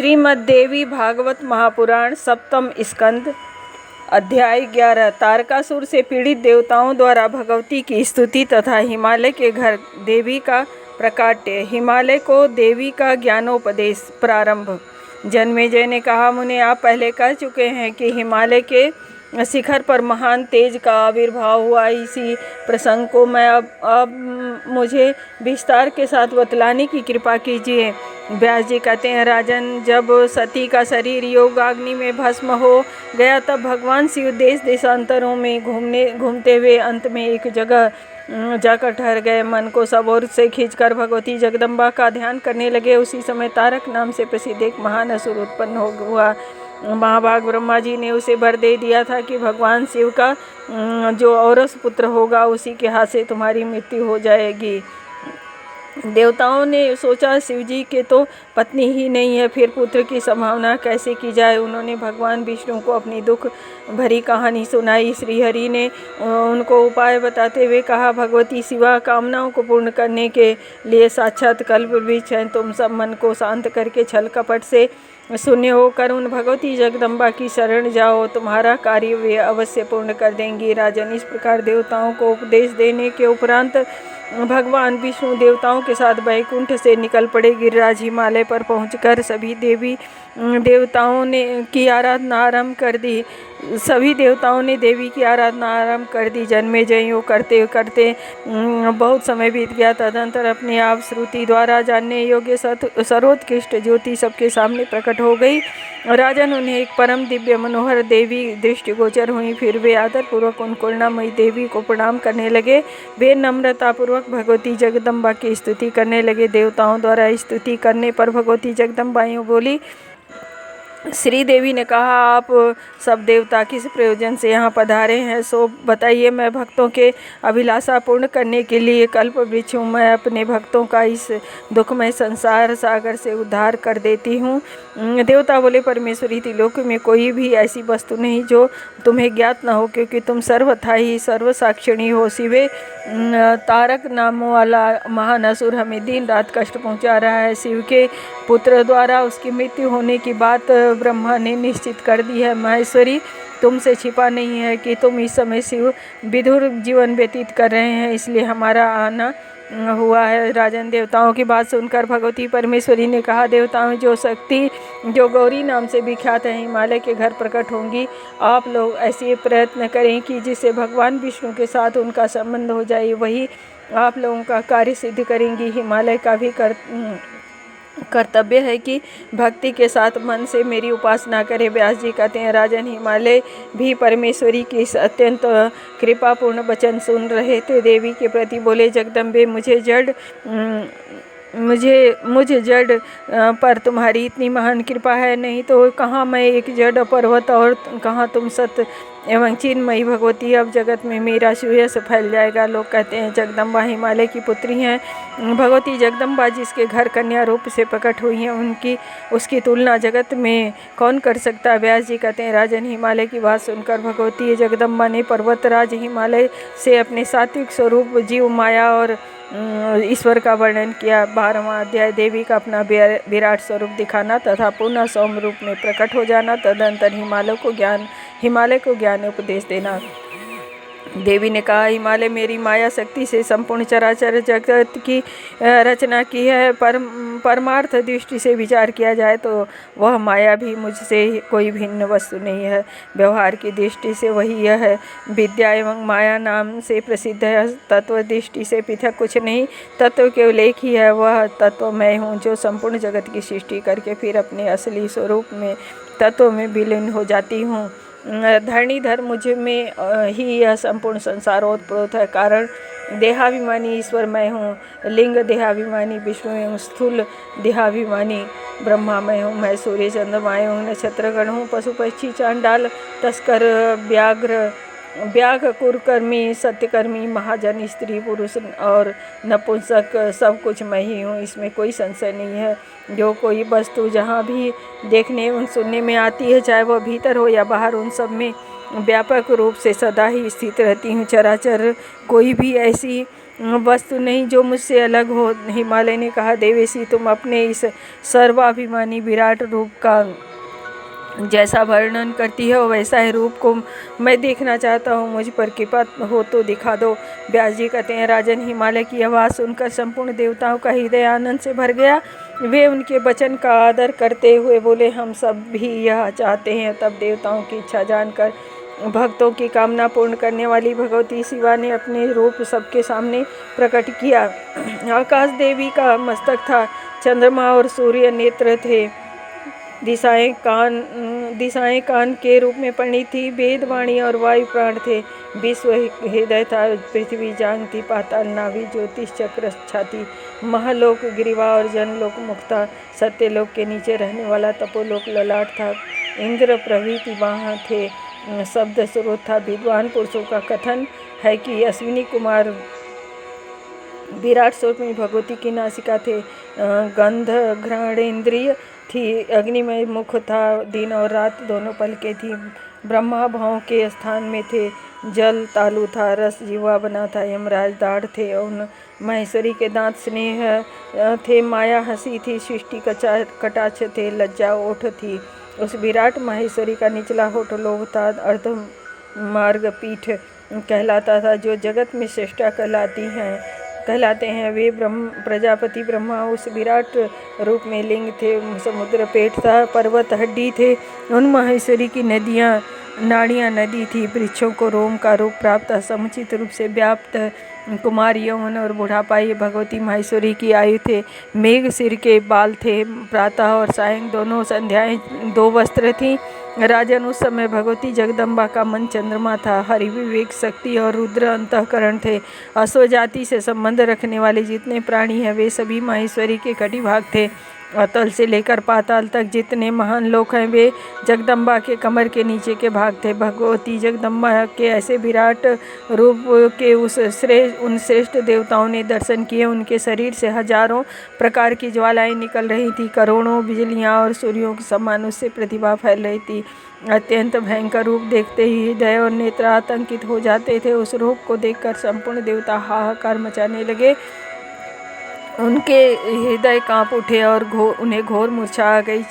श्रीमद्देवी भागवत महापुराण सप्तम स्कंद अध्याय 11। तारकासुर से पीड़ित देवताओं द्वारा भगवती की स्तुति तथा हिमालय के घर देवी का प्रकाट्य। हिमालय को देवी का ज्ञानोपदेश प्रारंभ। जन्मेजय ने कहा, मुने आप पहले कह चुके हैं कि हिमालय के शिखर पर महान तेज का आविर्भाव हुआ। इसी प्रसंग को मैं अब मुझे विस्तार के साथ बतलाने की कृपा कीजिए। व्यास जी कहते हैं, राजन, जब सती का शरीर योगाग्नि में भस्म हो गया तब भगवान शिव देश देशांतरों में घूमते हुए अंत में एक जगह जाकर ठहर गए। मन को सब ओर से खींचकर भगवती जगदम्बा का ध्यान करने लगे। उसी समय तारक नाम से प्रसिद्ध एक महान असुर उत्पन्न हुआ। महाभाग ब्रह्मा जी ने उसे वर दे दिया था कि भगवान शिव का जो औरस पुत्र होगा उसी के हाथ से तुम्हारी मृत्यु हो जाएगी। देवताओं ने सोचा, शिव जी के तो पत्नी ही नहीं है, फिर पुत्र की संभावना कैसे की जाए। उन्होंने भगवान विष्णु को अपनी दुख भरी कहानी सुनाई। श्रीहरि ने उनको उपाय बताते हुए कहा, भगवती शिवा कामनाओं को पूर्ण करने के लिए साक्षात कल्पवृक्ष हैं। तुम सब मन को शांत करके छल कपट से शून्य होकर उन भगवती जगदम्बा की शरण जाओ, तुम्हारा कार्य वे अवश्य पूर्ण कर देंगी। राजन, इस प्रकार देवताओं को उपदेश देने के उपरांत भगवान विष्णु देवताओं के साथ वैकुंठ से निकल पड़े। गिरिराज हिमालय पर पहुंचकर सभी देवताओं ने की आराधना आरंभ कर दी। सभी देवताओं ने देवी की आराधना आरंभ कर दी। जन्मेजय करते करते बहुत समय बीत गया। तदंतर अपने आप श्रुति द्वारा जानने योग्य सर्वोत्कृष्ट ज्योति सबके सामने प्रकट हो गई। राजन, उन्हें एक परम दिव्य मनोहर देवी दृष्टिगोचर हुई। फिर वे आदरपूर्वक उन करुणामयी देवी को प्रणाम करने लगे। वे नम्रतापूर्वक भगवती जगदम्बा की स्तुति करने लगे। देवताओं द्वारा स्तुति करने पर भगवती जगदम्बा यूँ बोली, श्री देवी ने कहा, आप सब देवता किस प्रयोजन से यहाँ पधारे हैं, सो बताइए। मैं भक्तों के अभिलाषा पूर्ण करने के लिए कल्प वृक्ष हूँ। मैं अपने भक्तों का इस दुखमय संसार सागर से उद्धार कर देती हूँ। देवता बोले, परमेश्वरी, त्रिलोक में कोई भी ऐसी वस्तु नहीं जो तुम्हें ज्ञात न हो, क्योंकि तुम सर्वथा ही सर्वसाक्षिणी हो। शिवे, तारक नाम वाला महान असुर हमें दिन रात कष्ट पहुँचा रहा है। शिव के पुत्र द्वारा उसकी मृत्यु होने की बात ब्रह्मा ने निश्चित कर दी है। महेश्वरी, तुमसे छिपा नहीं है कि तुम इस समय शिव विधुर जीवन व्यतीत कर रहे हैं, इसलिए हमारा आना हुआ है। राजन, देवताओं की बात सुनकर भगवती परमेश्वरी ने कहा, देवताओं जो शक्ति जो गौरी नाम से विख्यात है हिमालय के घर प्रकट होंगी। आप लोग ऐसे प्रयत्न करें कि जिससे भगवान विष्णु के साथ उनका संबंध हो जाए, वही आप लोगों का कार्य सिद्ध करेंगी। हिमालय का भी कर्तव्य है कि भक्ति के साथ मन से मेरी उपासना करे। व्यास जी कहते हैं, राजन, हिमालय भी परमेश्वरी की इस अत्यंत कृपापूर्ण वचन सुन रहे थे। देवी के प्रति बोले, जगदम्बे, मुझे जड़ पर तुम्हारी इतनी महान कृपा है, नहीं तो कहाँ मैं एक जड़ पर्वत और कहाँ तुम सत्य एवं चिन्मयी भगवती। अब जगत में मेरा सुयश फैल जाएगा। लोग कहते हैं, जगदम्बा हिमालय की पुत्री हैं। भगवती जगदम्बा जिसके घर कन्या रूप से प्रकट हुई हैं, उसकी तुलना जगत में कौन कर सकता है। व्यास जी कहते हैं, राजन, हिमालय की बात सुनकर भगवती जगदम्बा ने पर्वतराज हिमालय से अपने सात्विक स्वरूप जीव माया और ईश्वर का वर्णन किया। 12वां अध्याय, देवी का अपना विराट स्वरूप दिखाना तथा पुनः सौम्य रूप में प्रकट हो जाना। तदंतर हिमालय को ज्ञान उपदेश देना। देवी ने कहा, हिमालय मेरी माया शक्ति से संपूर्ण चराचर जगत की रचना की है। परमार्थ दृष्टि से विचार किया जाए तो वह माया भी मुझसे कोई भिन्न वस्तु नहीं है। व्यवहार की दृष्टि से वही यह है। विद्या एवं माया नाम से प्रसिद्ध है। तत्व दृष्टि से पृथक कुछ नहीं, तत्व केवल एक ही है। वह तत्व मैं हूँ, जो संपूर्ण जगत की सृष्टि करके फिर अपने असली स्वरूप में तत्व में विलीन हो जाती हूँ। धरणीधर मुझ में ही यह संपूर्ण संसार ओतप्रोत है। कारण देहाभिमानी ईश्वर मैं हूँ। लिंग देहाभिमानी विष्णु एवं स्थूल देहाभिमानी ब्रह्मा मैं हूँ। मैं सूर्य चंद्रमा एवं नक्षत्रगण हूँ। पशु पक्षी चांडाल तस्कर व्याघ्र कुरकर्मी सत्यकर्मी महाजन स्त्री पुरुष और नपुंसक सब कुछ मैं ही हूँ। इसमें कोई संशय नहीं है। जो कोई वस्तु जहाँ भी देखने एवं सुनने में आती है, चाहे वह भीतर हो या बाहर, उन सब में व्यापक रूप से सदा ही स्थित रहती हूँ। चराचर कोई भी ऐसी वस्तु नहीं जो मुझसे अलग हो। हिमालय ने कहा, देवेशी तुम अपने इस सर्वाभिमानी विराट रूप का जैसा वर्णन करती है वैसा ही रूप को मैं देखना चाहता हूँ, मुझ पर कृपा हो तो दिखा दो। व्यास जी कहते हैं, राजन, हिमालय की आवाज़ सुनकर संपूर्ण देवताओं का हृदय आनंद से भर गया। वे उनके वचन का आदर करते हुए बोले, हम सब भी यह चाहते हैं। तब देवताओं की इच्छा जानकर भक्तों की कामना पूर्ण करने वाली भगवती शिवा ने अपने रूप सबके सामने प्रकट किया। आकाश देवी का मस्तक था, चंद्रमा और सूर्य नेत्र थे, दिशाएं कान के रूप में पड़ी थी, वेद वाणी और वायु प्राण थे, विश्व हृदय था, पृथ्वी जांग थी, पाताल नाभि, ज्योतिष चक्र छाती, महालोक गिरिवा और जनलोक मुख था, सत्यलोक के नीचे रहने वाला तपोलोक ललाट था, इंद्र प्रभृति वहाँ थे, शब्द स्रोत था। विद्वान पुरुषों का कथन है कि अश्विनी कुमार विराट स्वरूप में भगवती की नासिका थे, गंध घ्राणेन्द्रिय थी, अग्निमय मुख था, दिन और रात दोनों पलकें थी, ब्रह्मा भाव के स्थान में थे, जल तालु था, रस जीवा बना था, यमराज दाढ़ थे, और महेश्वरी के दांत स्नेह थे, माया हंसी थी, सृष्टि कटाक्ष थे, लज्जा ओठ थी। उस विराट महेश्वरी का निचला होठ लोभ था, अर्ध मार्ग पीठ कहलाता था, जो जगत में श्रेष्ठा कहलाते हैं। वे प्रजापति ब्रह्मा उस विराट रूप में लिंग थे, समुद्र पेट था, पर्वत हड्डी थे, उन महेश्वरी की नाड़ियाँ नदी थी, वृक्षों को रोम का रूप प्राप्त, समुचित रूप से व्याप्त कुमार यौवन और बुढ़ापा ये भगवती महेश्वरी की आयु थे। मेघ सिर के बाल थे, प्रातः और सायं दोनों संध्याएं 2 वस्त्र थीं। राजन, उस समय भगवती जगदम्बा का मन चंद्रमा था, हरि विवेक शक्ति और रुद्र अंतःकरण थे। अश्व जाति से संबंध रखने वाले जितने प्राणी हैं वे सभी महेश्वरी के कटिभाग थे। अतल से लेकर पाताल तक जितने महान लोक हैं वे जगदम्बा के कमर के नीचे के भाग थे। भगवती जगदम्बा के ऐसे विराट रूप के उन श्रेष्ठ देवताओं ने दर्शन किए। उनके शरीर से हजारों प्रकार की ज्वालाएं निकल रही थी, करोड़ों बिजलियां और सूर्यों के समान उससे प्रतिभा फैल रही थी। अत्यंत भयंकर रूप देखते ही हृदय और नेत्र आतंकित हो जाते थे। उस रूप को देखकर संपूर्ण देवता हाहाकार मचाने लगे, उनके हृदय कांप उठे और उन्हें घोर मूर्छा आ गई।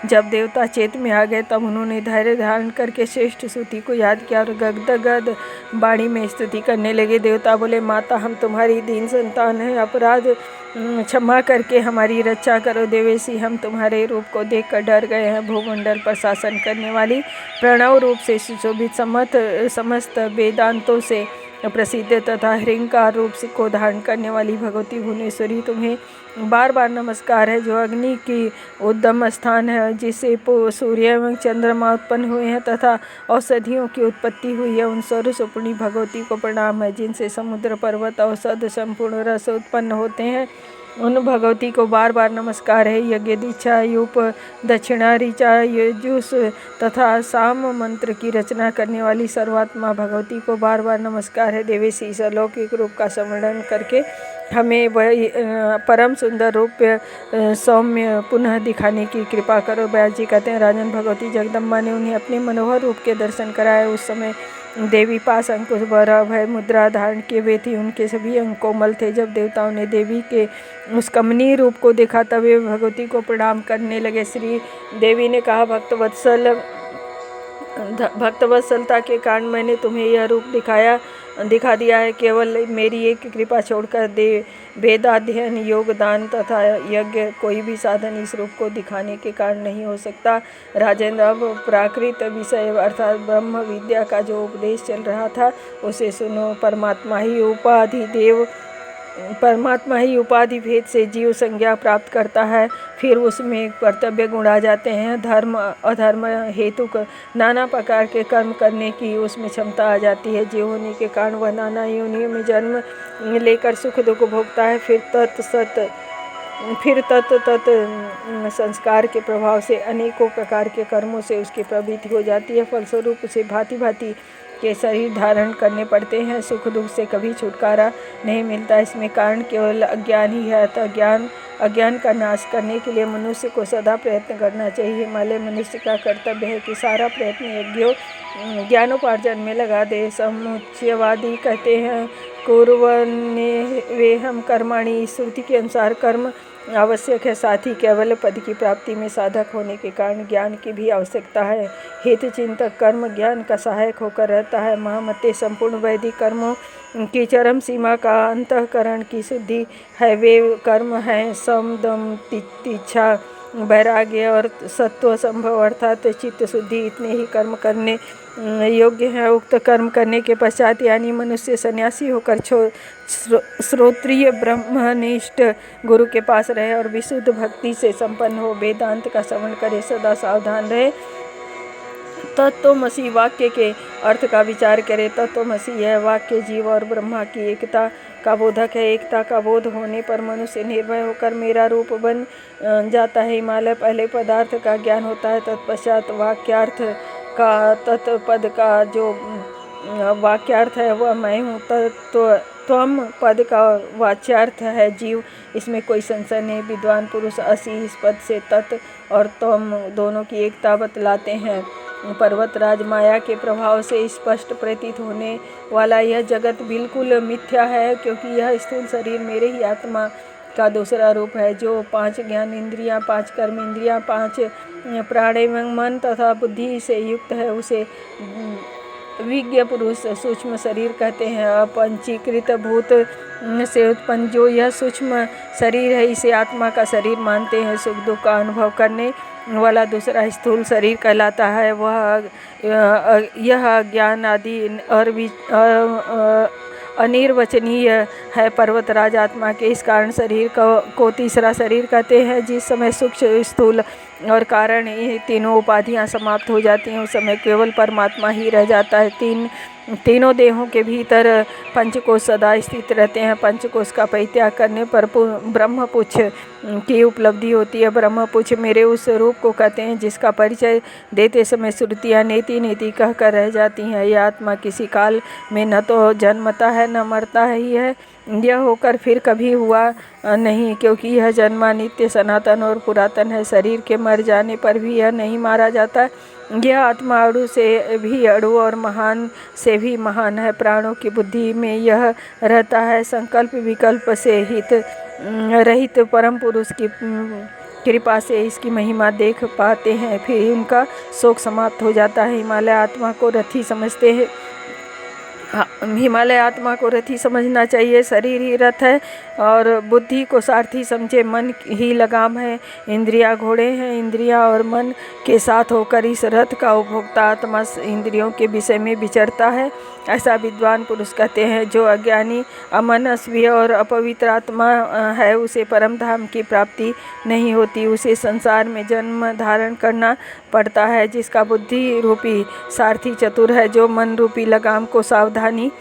जब देवता चेत में आ गए तब उन्होंने धैर्य धारण करके श्रेष्ठ स्तुति को याद किया और गदगद वाणी में स्तुति करने लगे। देवता बोले, माता, हम तुम्हारी दीन संतान हैं, अपराध क्षमा करके हमारी रक्षा करो। देवेशी, हम तुम्हारे रूप को देखकर डर गए हैं। भूमंडल पर शासन करने वाली प्रणव रूप से सुशोभित समस्त वेदांतों से प्रसिद्ध तथा ह्रिंकार रूप को धारण करने वाली भगवती भुवनेश्वरी, तुम्हें बार बार नमस्कार है। जो अग्नि की उद्गम स्थान है, जिससे सूर्य एवं चंद्रमा उत्पन्न हुए हैं तथा औषधियों की उत्पत्ति हुई है, उन सर्वस्वरूपिणी भगवती को प्रणाम है। जिनसे समुद्र, पर्वत, औषध, संपूर्ण रस उत्पन्न होते हैं, उन भगवती को बार बार नमस्कार है। यज्ञ, दीक्षा, यूप, दक्षिणा, ऋचा, यजुष तथा साम मंत्र की रचना करने वाली सर्वात्मा भगवती को बार बार नमस्कार है। देवेशी, इस अलौकिक रूप का स्मरण करके हमें वह परम सुंदर रूप सौम्य पुनः दिखाने की कृपा करो। व्यास जी कहते हैं, राजन, भगवती जगदम्बा ने उन्हें अपने मनोहर रूप के दर्शन कराए। उस समय देवी पास अंकुश भरा भय मुद्रा धारण किए हुए थी, उनके सभी अंग कोमल थे। जब देवताओं ने देवी के उस कमनीय रूप को देखा तब वे भगवती को प्रणाम करने लगे। श्री देवी ने कहा, भक्तवत्सलता के कारण मैंने तुम्हें यह रूप दिखा दिया है। केवल मेरी एक कृपा छोड़कर वेदाध्ययन, योग, दान तथा यज्ञ कोई भी साधन इस रूप को दिखाने के कारण नहीं हो सकता। राजेंद्र, अब प्राकृत विषय अर्थात ब्रह्म विद्या का जो उपदेश चल रहा था उसे सुनो। परमात्मा ही उपाधि भेद से जीव संज्ञा प्राप्त करता है, फिर उसमें कर्तव्य गुण आ जाते हैं। धर्म अधर्म हेतु नाना प्रकार के कर्म करने की उसमें क्षमता आ जाती है। जीव होने के कारण वह नाना योनियों में जन्म लेकर सुख दुख भोगता है। फिर तत् संस्कार के प्रभाव से अनेकों प्रकार के कर्मों से उसकी प्रवृत्ति हो जाती है। फलस्वरूप उसे भांति भांति के शरीर धारण करने पड़ते हैं। सुख दुख से कभी छुटकारा नहीं मिलता। इसमें कारण केवल अज्ञान ही है। अतः अज्ञान का नाश करने के लिए मनुष्य को सदा प्रयत्न करना चाहिए। हिमालय मनुष्य का कर्तव्य है कि सारा प्रयत्न यज्ञों ज्ञानोपार्जन में लगा दे। समुच्चयवादी कहते हैं कुर्वन्ने वेहम कर्माणि, श्रुति के अनुसार कर्म आवश्यक है, साथ ही केवल पद की प्राप्ति में साधक होने के कारण ज्ञान की भी आवश्यकता है। हित चिंतक कर्म ज्ञान का सहायक होकर रहता है। महामते संपूर्ण वैदिक कर्मों की चरम सीमा का अंतःकरण की शुद्धि है। वे कर्म हैं सम दम तितिक्षा वैराग्य और सत्व संभव अर्थात चित्त शुद्धि। इतने ही कर्म करने योग्य है। उक्त कर्म करने के पश्चात यानी मनुष्य सन्यासी होकर श्रोत्रिय ब्रह्मनिष्ठ गुरु के पास रहे और विशुद्ध भक्ति से संपन्न हो, वेदांत का श्रवण करे, सदा सावधान रहे, तत्वमसि वाक्य के अर्थ का विचार करे। तत्वमसि यह वाक्य जीव और ब्रह्मा की एकता का बोधक है। एकता का बोध होने पर मनुष्य निर्भय होकर मेरा रूप बन जाता है। हिमालय पहले पदार्थ का ज्ञान होता है, तत्पश्चात वाक्यार्थ का। तत्पद का जो वाक्यार्थ है वह मैं हूँ। त्वम पद का वाच्यार्थ है जीव। इसमें कोई संशय नहीं। विद्वान पुरुष असी इस पद से तत् और त्वम दोनों की एकता बतलाते हैं। पर्वतराज माया के प्रभाव से स्पष्ट प्रतीत होने वाला यह जगत बिल्कुल मिथ्या है, क्योंकि यह स्थूल शरीर मेरे ही आत्मा का दूसरा रूप है, जो 5 ज्ञान इंद्रियां, 5 कर्म इंद्रियां, 5 प्राण एवं मन तथा बुद्धि से युक्त है। उसे विज्ञ पुरुष सूक्ष्म शरीर कहते हैं। अपंचीकृत भूत से उत्पन्न जो यह सूक्ष्म शरीर है, इसे आत्मा का शरीर मानते हैं। सुख दुख का अनुभव करने वाला दूसरा स्थूल शरीर कहलाता है। यह ज्ञान आदि और अनिर्वचनीय है। पर्वतराज आत्मा के इस कारण शरीर को तीसरा शरीर कहते हैं। जिस समय सूक्ष्म स्थूल और कारण ये तीनों उपाधियां समाप्त हो जाती हैं, उस समय केवल परमात्मा ही रह जाता है। तीनों देहों के भीतर पंचकोश सदा स्थित रहते हैं। पंचकोश का परित्याग करने पर ब्रह्मपुच्छ की उपलब्धि होती है। ब्रह्मपुच्छ मेरे उस रूप को कहते हैं जिसका परिचय देते समय श्रुतियाँ नेति नेति कहकर रह जाती हैं। यह आत्मा किसी काल में न तो जन्मता है न मरता ही है। यह होकर फिर कभी हुआ नहीं, क्योंकि यह जन्मा नित्य सनातन और पुरातन है। शरीर के मर जाने पर भी यह नहीं मारा जाता। यह आत्मा अणु से भी अणु और महान से भी महान है। प्राणों की बुद्धि में यह रहता है। संकल्प विकल्प से हित रहित परम पुरुष की कृपा से इसकी महिमा देख पाते हैं, फिर उनका शोक समाप्त हो जाता है। हिमालय आत्मा को रथी समझते हैं। हिमालय आत्मा को रथी समझना चाहिए। शरीर ही रथ है और बुद्धि को सारथी समझे। मन ही लगाम है, इंद्रियां घोड़े हैं। इंद्रियां और मन के साथ होकर इस रथ का उपभोक्ता आत्मा इंद्रियों के विषय में विचरता है। ऐसा विद्वान पुरुष कहते हैं। जो अज्ञानी अमनस्वी और अपवित्र आत्मा है, उसे परम धाम की प्राप्ति नहीं होती। उसे संसार में जन्म धारण करना पड़ता है। जिसका बुद्धि रूपी सारथी चतुर है, जो मन रूपी लगाम को सावधानी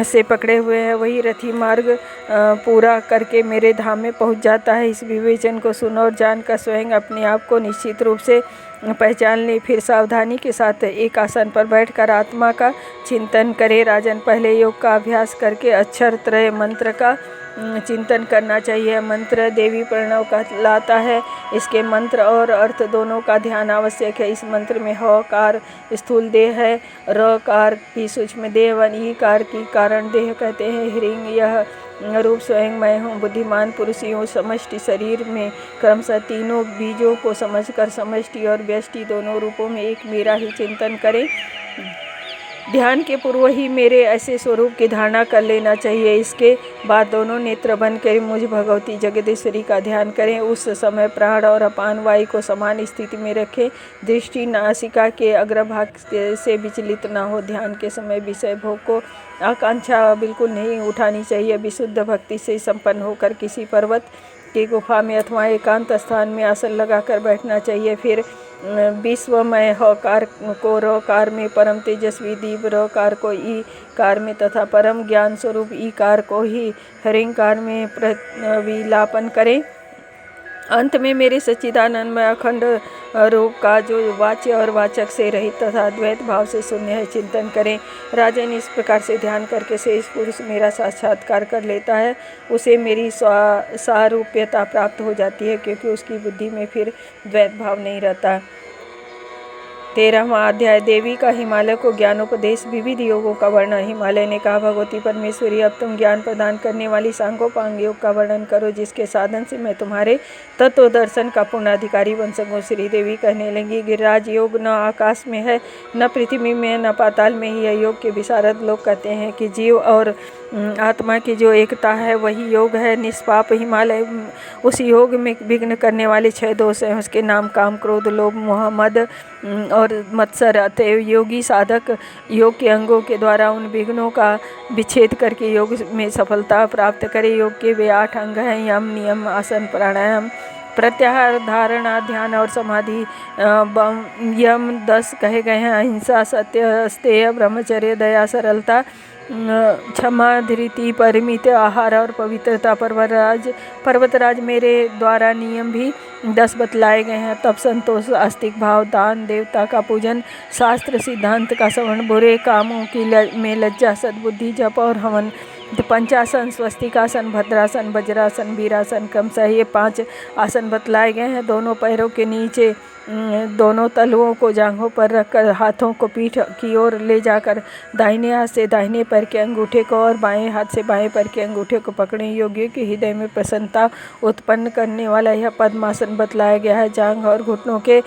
से पकड़े हुए है, वही रथी मार्ग पूरा करके मेरे धाम में पहुंच जाता है। इस विवेचन को सुन और जानकर स्वयं अपने आप को निश्चित रूप से पहचान ले। फिर सावधानी के साथ एक आसन पर बैठकर आत्मा का चिंतन करे। राजन, पहले योग का अभ्यास करके अक्षर त्रय मंत्र का चिंतन करना चाहिए। मंत्र देवी प्रणव कहलाता है। इसके मंत्र और अर्थ दोनों का ध्यान आवश्यक है। इस मंत्र में ह कार स्थूल देह है, र कार की सूक्ष्म देह, वन ई कार की कारण देह कहते हैं। ह्रीं यह रूप स्वयं मैं हूँ। बुद्धिमान पुरुष यूँ समष्टि शरीर में क्रमशः तीनों बीजों को समझकर समष्टि और व्यष्टि दोनों रूपों में एक मेरा ही चिंतन करें। ध्यान के पूर्व ही मेरे ऐसे स्वरूप की धारणा कर लेना चाहिए। इसके बाद दोनों नेत्र बंद कर मुझ भगवती जगदीश्वरी का ध्यान करें। उस समय प्राण और अपान वायु को समान स्थिति में रखें। दृष्टि नासिका के अग्रभाग से विचलित न हो। ध्यान के समय विषय भोग को आकांक्षा बिल्कुल नहीं उठानी चाहिए। विशुद्ध भक्ति से संपन्न होकर किसी पर्वत की गुफा में अथवा एकांत स्थान में आसन लगाकर बैठना चाहिए। फिर विश्वमय हकार को रकार में, परम तेजस्वी दीप रकार को ई कार में तथा परम ज्ञान स्वरूप ई कार को ही हरिंकार में विलापन करें। अंत में मेरे सच्चिदानंदमय अखंड रूप का जो वाच्य और वाचक से रहित तथा द्वैत भाव से शून्य है चिंतन करें। राजन, इस प्रकार से ध्यान करके शेष पुरुष मेरा साक्षात्कार कर लेता है। उसे मेरी सारूप्यता प्राप्त हो जाती है, क्योंकि उसकी बुद्धि में फिर द्वैत भाव नहीं रहता। 13वां अध्याय देवी का हिमालय को ज्ञानोपदेश। विविध योगों का वर्णन। हिमालय ने कहा, भगवती परमेश्वरी, अब तुम ज्ञान प्रदान करने वाली सांगोपांग योग का वर्णन करो, जिसके साधन से मैं तुम्हारे तत्व दर्शन का पूर्ण अधिकारी बन सकूं। श्री देवी कहने लगी, गिरिराज योग न आकाश में है, न पृथ्वी में, न पाताल में ही है। योग के विशारद लोग कहते हैं कि जीव और आत्मा की जो एकता है वही योग है। निष्पाप हिमालय उस योग में विघ्न करने वाले 6 दोष हैं। उसके नाम काम, क्रोध, लोभ, मोह, मद और मत्सर। अतएव योगी साधक योग के अंगों के द्वारा उन विघ्नों का विच्छेद करके योग में सफलता प्राप्त करे। योग के वे 8 अंग हैं: यम, नियम, आसन, प्राणायाम, प्रत्याहार, धारणा, ध्यान और समाधि। यम 10 कहे गए हैं: अहिंसा, सत्य, अस्तेय, ब्रह्मचर्य, दया, सरलता, क्षमा, धृति, परिमित आहार और पवित्रता। पर्वतराज मेरे द्वारा नियम भी 10 बतलाए गए हैं: तप, संतोष, आस्तिक भाव, दान, देवता का पूजन, शास्त्र सिद्धांत का श्रवण, बुरे कामों की में लज्जा, सद्बुद्धि, जप और हवन, पंचासन, स्वस्तिकासन, भद्रासन, वज्रासन, वीरासन, क्रमशः ये 5 आसन बतलाए गए हैं। दोनों पैरों के नीचे दोनों तलुओं को जांघों पर रखकर हाथों को पीठ की ओर ले जाकर दाहिने हाथ से दाहिने पैर के अंगूठे को और बाएं हाथ से बाएं पैर के अंगूठे को पकड़ें। योगियों के हृदय में प्रसन्नता उत्पन्न करने वाला यह पद्मासन बतलाया गया है। जांघ और घुटनों के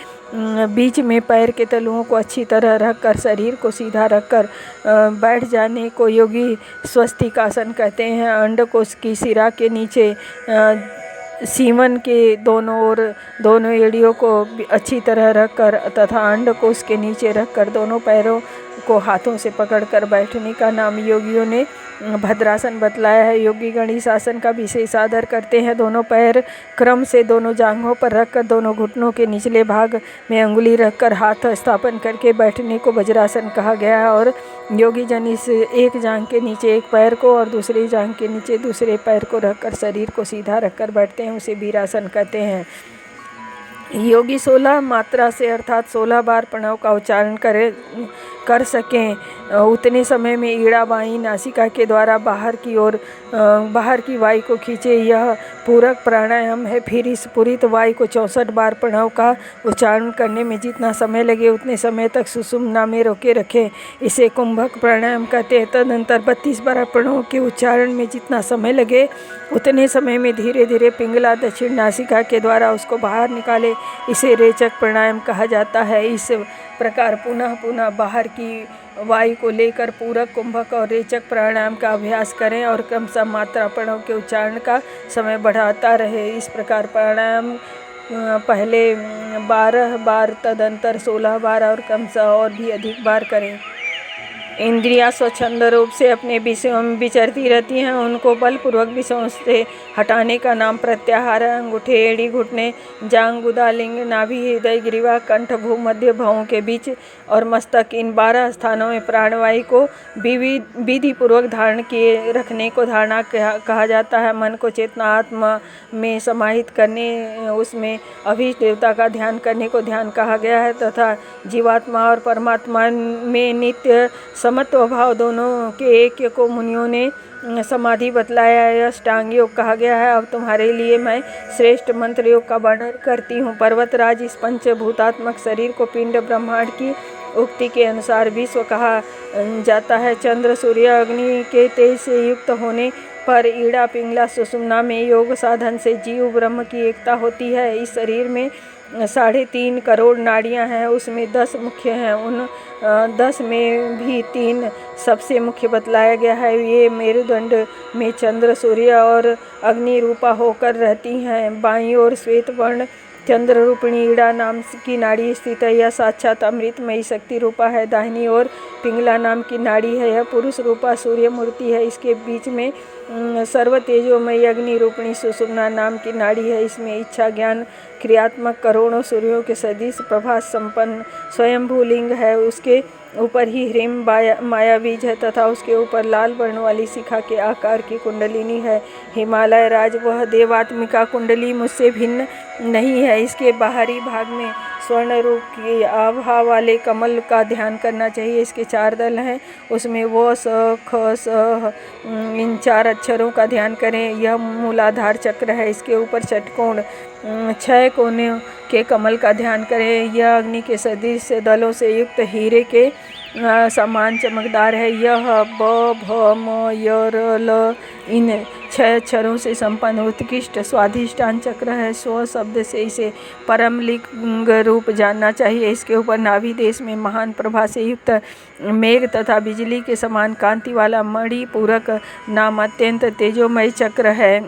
बीच में पैर के तलुओं को अच्छी तरह रखकर शरीर को सीधा रखकर बैठ जाने को योगी स्वस्तिकासन कहते हैं। अंडकोश की सिरा के नीचे सीमन के दोनों ओर दोनों एड़ियों को अच्छी तरह रखकर तथा अंडकोश के नीचे रखकर दोनों पैरों को हाथों से पकड़कर बैठने का नाम योगियों ने भद्रासन बतलाया है। योगी गण इस आसन का विशेष आदर करते हैं। दोनों पैर क्रम से दोनों जांघों पर रखकर दोनों घुटनों के निचले भाग में अंगुली रखकर हाथ स्थापन करके बैठने को वज्रासन कहा गया है। और योगी जन इस एक जांघ के नीचे एक पैर को और दूसरी जांघ के नीचे दूसरे पैर को रखकर शरीर को सीधा रखकर बैठते हैं, उसे वीरासन कहते हैं। योगी 16 मात्रा से अर्थात 16 बार प्रणव का उच्चारण कर सकें, उतने समय में ईड़ा बाई नासिका के द्वारा बाहर की वायु को खींचे। यह पूरक प्राणायाम है। फिर इस पूरित वायु को 64 बार प्रणव का उच्चारण करने में जितना समय लगे उतने समय तक सुषुम्ना में रोके रखें, इसे कुंभक प्राणायाम कहते हैं। तदनंतर 32 बार प्रणव के उच्चारण में जितना समय लगे उतने समय में धीरे धीरे पिंगला दक्षिण नासिका के द्वारा उसको बाहर निकाले, इसे रेचक प्राणायाम कहा जाता है। इस प्रकार पुनः पुनः बाहर की वायु को लेकर पूरक, कुंभक और रेचक प्राणायाम का अभ्यास करें और क्रमशः मात्रा प्रणव के उच्चारण का समय बढ़ाता रहे। इस प्रकार प्राणायाम पहले 12 बार, तदंतर 16 बार और क्रमशः और भी अधिक बार करें। इंद्रियां स्वच्छंद रूप से अपने विषयों में विचरती रहती हैं, उनको बलपूर्वक विषयों से हटाने का नाम प्रत्याहार है। अंगूठे, एड़ी, घुटने, जांघ, गुदा, लिंग, नाभि, हृदय, ग्रीवा, कंठ, भूमध्य, भवों के बीच और मस्तक, इन 12 स्थानों में प्राणवायु को विधि पूर्वक धारण किए रखने को धारणा कहा जाता है। मन को चेतना आत्मा में समाहित करने, उसमें अभीष्ट देवता का ध्यान करने को ध्यान कहा गया है तथा जीवात्मा और परमात्मा में नित्य समत्व भाव दोनों के ऐक्य को मुनियों ने समाधि बतलाया है। अष्टांग योग कहा गया है। अब तुम्हारे लिए मैं श्रेष्ठ मंत्र योग का वर्णन करती हूँ। पर्वतराज, इस पंचभूतात्मक शरीर को पिंड ब्रह्मांड की उक्ति के अनुसार विश्व कहा जाता है। चंद्र, सूर्य, अग्नि के तेज से युक्त होने पर ईड़ा, पिंगला, सुषुम्ना में योग साधन से जीव ब्रह्म की एकता होती है। इस शरीर में 3.5 करोड़ नाड़ियां हैं, उसमें 10 मुख्य हैं। उन 10 में भी 3 सबसे मुख्य बतलाया गया है। ये मेरुदंड में चंद्र, सूर्य और अग्नि रूपा होकर रहती हैं। बाईं ओर श्वेत वर्ण चंद्र रूपिणी ईड़ा नाम की नाड़ी स्थित है। यह साक्षात अमृतमयी शक्ति रूपा है। दाहिनी ओर पिंगला नाम की नाड़ी है, यह पुरुष रूपा सूर्य मूर्ति है। इसके बीच में सर्व तेजोमयी अग्नि रूपिणी सुषुम्ना नाम की नाड़ी है। इसमें इच्छा, ज्ञान, क्रियात्मक करोड़ों सूर्यों के सदृश प्रभास संपन्न स्वयंभू लिंग है। उसके ऊपर ही ह्रीम माया बीज है तथा उसके ऊपर लाल वर्ण वाली शिखा के आकार की कुंडलिनी है। हिमालय राज, वह देवात्मिका कुंडली मुझसे भिन्न नहीं है। इसके बाहरी भाग में स्वर्ण रूप की आभा वाले कमल का ध्यान करना चाहिए। इसके 4 दल हैं, उसमें वो स ख स इन 4 अक्षरों का ध्यान करें। यह मूलाधार चक्र है, इसके ऊपर षटकोण 6 कोने के कमल का ध्यान करें। यह अग्नि के सदृश दलों से युक्त हीरे के समान चमकदार है। यह ब भ म य र ल इन 6 अक्षरों से संपन्न उत्कृष्ट स्वाधिष्ठान चक्र है। स्व शब्द से इसे परम लिंग रूप जानना चाहिए। इसके ऊपर नाभि देश में महान प्रभा से युक्त मेघ तथा बिजली के समान कांति वाला मणिपूरक नाम अत्यंत तेजोमय चक्र है।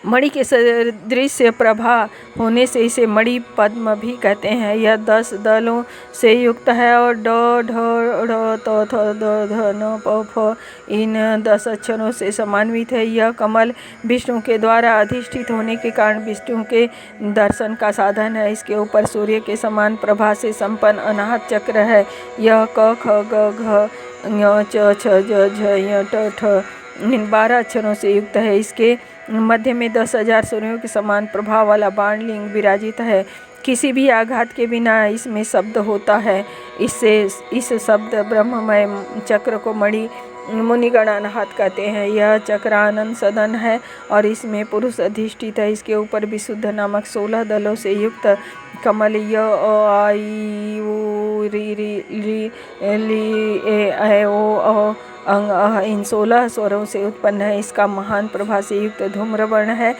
मणि के सदृश प्रभा होने से इसे मणि पद्म भी कहते हैं। यह 10 दलों से युक्त है और ड ढ ढ़ त थ द ध न प फ इन 10 अक्षरों से समन्वित है। यह कमल विष्णु के द्वारा अधिष्ठित होने के कारण विष्णु के दर्शन का साधन है। इसके ऊपर सूर्य के समान प्रभा से संपन्न अनाहत चक्र है। यह क ख ग घ ङ च छ ज झ य ट ठ इन 12 अक्षरों से युक्त है। इसके मध्य में 10,000 सूर्यों के समान प्रभाव वाला बाण लिंग विराजित है। किसी भी आघात के बिना इसमें शब्द होता है। इस शब्द ब्रह्ममय चक्र को मणि मुनिगण अनाहत कहते हैं। यह चक्र आनंद सदन है और इसमें पुरुष अधिष्ठित है। इसके ऊपर विशुद्ध नामक 16 दलों से युक्त कमल य आ ई उ री री ली ए ऐ ओ अ अंग अह इन 16 स्वरों से उत्पन्न है। इसका महान प्रभा से युक्त धूम्रवर्ण है।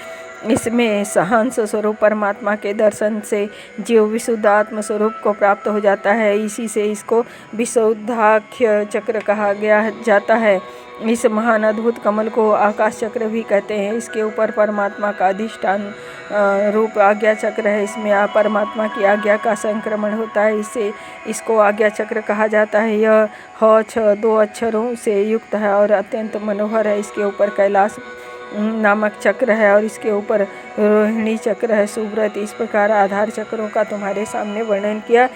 इसमें सहंस स्वरूप परमात्मा के दर्शन से जीव विशुद्ध आत्म स्वरूप को प्राप्त हो जाता है। इसी से इसको विशुद्धाख्य चक्र कहा गया जाता है। इस महान अद्भुत कमल को आकाश चक्र भी कहते हैं। इसके ऊपर परमात्मा का अधिष्ठान रूप आज्ञा चक्र है। इसमें परमात्मा की आज्ञा का संक्रमण होता है, इससे इसको आज्ञा चक्र कहा जाता है। यह ह छ 2 अक्षरों से युक्त है और अत्यंत मनोहर है। इसके ऊपर कैलाश नामक चक्र है और इसके ऊपर रोहिणी चक्र है। सुब्रत इस प्रकार आधार चक्रों का तुम्हारे सामने वर्णन किया।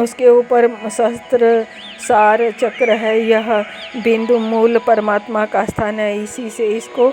उसके ऊपर सहस्त्र सार चक्र है। यह बिंदु मूल परमात्मा का स्थान है, इसी से इसको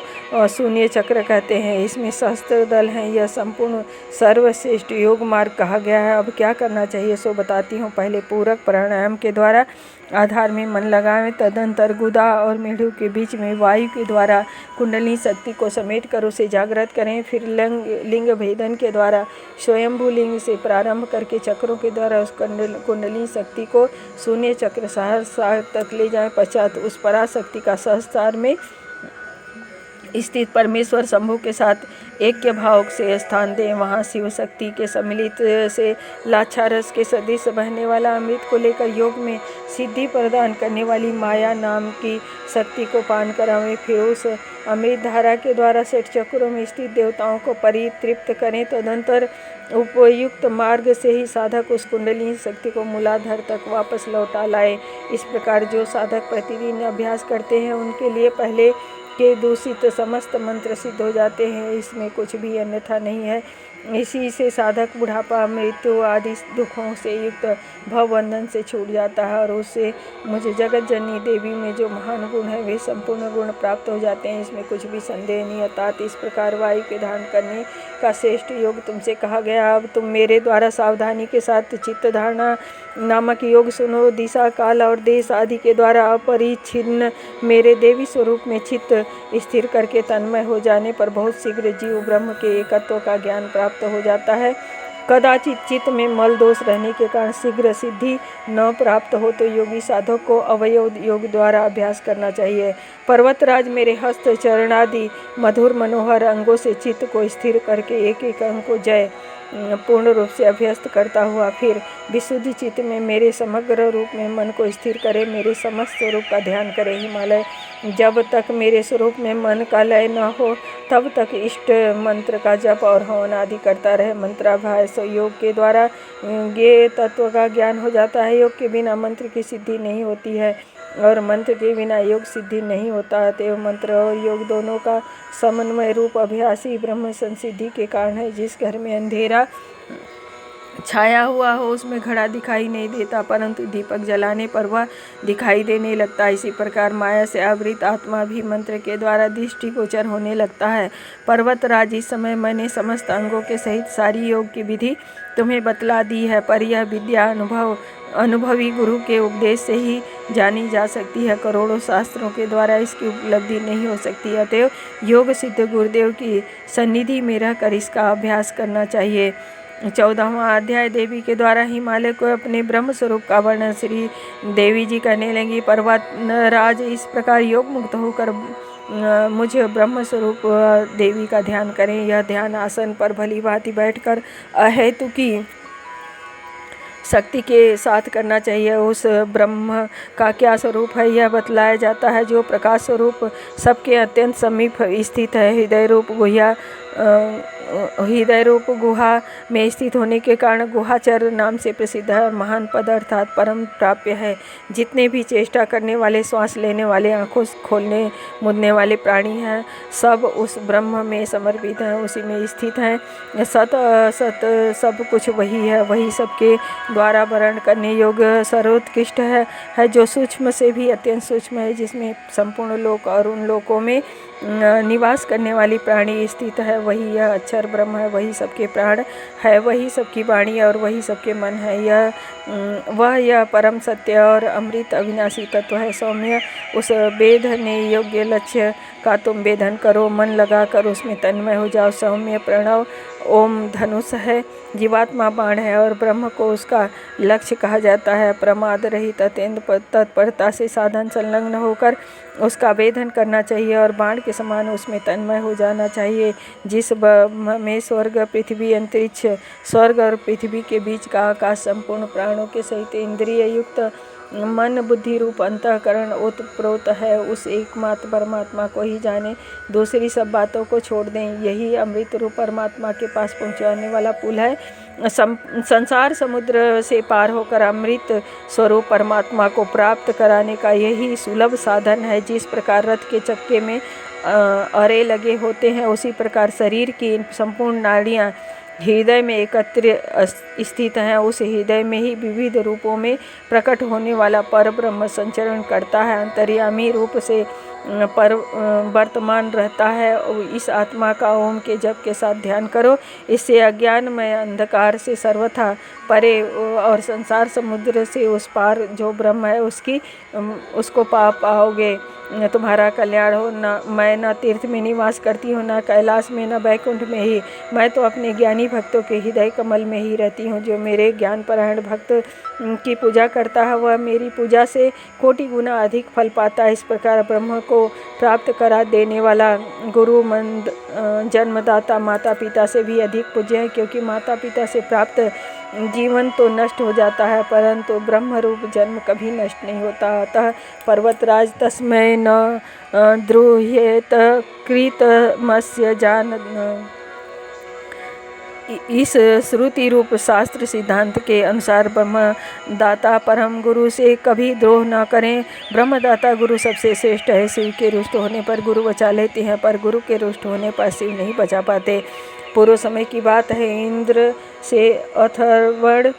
शून्य चक्र कहते हैं। इसमें सहस्त्र दल हैं। यह संपूर्ण सर्वश्रेष्ठ योग मार्ग कहा गया है। अब क्या करना चाहिए सो बताती हूँ। पहले पूरक प्राणायाम के द्वारा आधार में मन लगाएं, तदंतर गुदा और मेढ़ू के बीच में वायु के द्वारा कुंडली शक्ति को समेट कर उसे जागृत करें। फिर लिंग भेदन के द्वारा स्वयंभू लिंग से प्रारंभ करके चक्रों के द्वारा उस कुंडली शक्ति को शून्य चक्र सहस्रार तक ले जाएं। पश्चात उस पराशक्ति का सहस्रार में स्थित परमेश्वर शंभु के साथ ऐक्य भाव से स्थान दें। वहाँ शिव शक्ति के सम्मिलित से लाक्षारस के सदृश बहने वाला अमृत को लेकर योग में सिद्धि प्रदान करने वाली माया नाम की शक्ति को पान करावें। फिर उस अमृत धारा के द्वारा 6 चक्रों में स्थित देवताओं को परितृप्त करें। तदंतर उपयुक्त मार्ग से ही साधक उस कुंडली शक्ति को मूलाधार तक वापस लौटा लाए। इस प्रकार जो साधक प्रतिदिन अभ्यास करते हैं उनके लिए पहले के दूषित समस्त मंत्र सिद्ध हो जाते हैं। इसमें कुछ भी अन्यथा नहीं है। इसी से साधक बुढ़ापा, मृत्यु आदि दुखों से युक्त भवबंधन से छूट जाता है और उससे मुझे जगत जननी देवी में जो महान गुण है वे संपूर्ण गुण प्राप्त हो जाते हैं। इसमें कुछ भी संदेह नहीं। अर्थात इस प्रकार वायु के धारण करने का श्रेष्ठ योग तुमसे कहा गया। अब तुम मेरे द्वारा सावधानी के साथ चित्त धारणा नामक योग सुनो। दिशा, काल और देश आदि के द्वारा अपरिच्छिन्न मेरे देवी स्वरूप में चित्त स्थिर करके तन्मय हो जाने पर बहुत शीघ्र जीव ब्रह्म के एकत्व का ज्ञान प्राप्त हो जाता है। कदाचित चित्त में मल दोष रहने के कारण शीघ्र सिद्धि न प्राप्त हो तो योगी साधक को अवयव योग द्वारा अभ्यास करना चाहिए। पर्वतराज मेरे हस्त चरणादि मधुर मनोहर अंगों से चित्त को स्थिर करके एक एक अंग को जय पूर्ण रूप से अभ्यस्त करता हुआ फिर विशुद्धि चित्त में मेरे समग्र रूप में मन को स्थिर करे। मेरे समस्त स्वरूप का ध्यान करे। हिमालय जब तक मेरे स्वरूप में मन का लय न हो तब तक इष्ट मंत्र का जप और हवन आदि करता रहे। मंत्राभ्यास योग के द्वारा ये तत्व का ज्ञान हो जाता है। योग के बिना मंत्र की सिद्धि नहीं होती है और मंत्र के बिना योग सिद्धि नहीं होता। अतएव मंत्र और योग दोनों का समन्वय रूप अभ्यास ही ब्रह्म संसिद्धि के कारण है। जिस घर में अंधेरा छाया हुआ हो उसमें घड़ा दिखाई नहीं देता, परंतु दीपक जलाने पर वह दिखाई देने लगता है। इसी प्रकार माया से आवृत आत्मा भी मंत्र के द्वारा दृष्टिगोचर होने लगता है। पर्वतराज, इस समय मैंने समस्त अंगों के सहित सारी योग की विधि तुम्हें बतला दी है, पर यह विद्या अनुभवी गुरु के उपदेश से ही जानी जा सकती है। करोड़ों शास्त्रों के द्वारा इसकी उपलब्धि नहीं हो सकती। अतएव योग सिद्ध गुरुदेव की सन्निधि में रहकर इसका अभ्यास करना चाहिए। 14वां अध्याय देवी के द्वारा हिमालय को अपने ब्रह्म स्वरूप का वर्णन श्री देवी जी करने लगी। पर्वतराज, इस प्रकार योग मुक्त होकर मुझ ब्रह्म स्वरूप देवी का ध्यान करें। यह ध्यान आसन पर भली भांति बैठकर अहेतु की शक्ति के साथ करना चाहिए। उस ब्रह्म का क्या स्वरूप है यह बतलाया जाता है, जो प्रकाश स्वरूप सबके अत्यंत समीप स्थित है। हृदय रूप गुहा में स्थित होने के कारण गुहाचर नाम से प्रसिद्ध है। महान पद अर्थात परम प्राप्य है। जितने भी चेष्टा करने वाले, श्वास लेने वाले, आंखों खोलने मुदने वाले प्राणी हैं, सब उस ब्रह्म में समर्पित हैं, उसी में स्थित हैं। सत असत सब कुछ वही है, वही सबके द्वारा वर्ण करने योग्य सर्वोत्कृष्ट है, जो सूक्ष्म से भी अत्यंत सूक्ष्म है, जिसमें संपूर्ण लोक और उन लोकों में निवास करने वाली प्राणी स्थित है। वही यह अक्षर ब्रह्म है, वही सबके प्राण है, वही सबकी वाणी और वही सबके मन है। यह परम सत्य और अमृत अविनाशी तत्व है। सौम्य, उस वेधने योग्य लक्ष्य का तुम वेधन करो, मन लगाकर उसमें तन्मय हो जाओ। सौम्य प्रणव ओम धनुष है, जीवात्मा बाण है और ब्रह्म को उसका लक्ष्य कहा जाता है। प्रमाद रहित अत्यंत तत्परता से साधन संलग्न होकर उसका वेधन करना चाहिए और बाण के समान उसमें तन्मय हो जाना चाहिए। जिस में स्वर्ग, पृथ्वी, अंतरिक्ष, स्वर्ग और पृथ्वी के बीच का आकाश, संपूर्ण प्राणों के सहित इंद्रिय युक्त मन, बुद्धि रूप अंतःकरण ओतप्रोत है, उस एकमात्र परमात्मा को ही जाने, दूसरी सब बातों को छोड़ दें। यही अमृत रूप परमात्मा के पास पहुंचाने वाला पुल है। संसार समुद्र से पार होकर अमृत स्वरूप परमात्मा को प्राप्त कराने का यही सुलभ साधन है। जिस प्रकार रथ के चक्के में अरे लगे होते हैं, उसी प्रकार शरीर की संपूर्ण नाड़ियाँ हृदय में एकत्र स्थित हैं। उस हृदय में ही विविध रूपों में प्रकट होने वाला पर ब्रह्म संचरण करता है, अंतर्यामी रूप से पर वर्तमान रहता है। इस आत्मा का ओम के जप के साथ ध्यान करो, इससे अज्ञानमय अंधकार से सर्वथा परे और संसार समुद्र से उस पार जो ब्रह्म है उसको पाओगे। तुम्हारा कल्याण हो। मैं न तीर्थ में निवास करती हूँ, न कैलाश में, न वैकुंठ में ही। मैं तो अपने ज्ञानी भक्तों के हृदय कमल में ही रहती हूँ। जो मेरे ज्ञानपरायण भक्त की पूजा करता है, वह मेरी पूजा से कोटि गुना अधिक फल पाता है। इस प्रकार ब्रह्म को प्राप्त करा देने वाला गुरु जन्मदाता माता पिता से भी अधिक पूज्य है, क्योंकि माता पिता से प्राप्त जीवन तो नष्ट हो जाता है, परंतु ब्रह्म रूप जन्म कभी नष्ट नहीं होता। अतः पर्वतराज, तस्मै न द्रुह्येत कृतमस्य जान। इस श्रुति रूप शास्त्र सिद्धांत के अनुसार ब्रह्मदाता परम गुरु से कभी द्रोह न करें। ब्रह्मदाता गुरु सबसे श्रेष्ठ है। शिव के रुष्ट होने पर गुरु बचा लेते हैं, पर गुरु के रुष्ट होने पर शिव नहीं बचा पाते। पूर्व समय की बात है, इंद्र से अथर्वण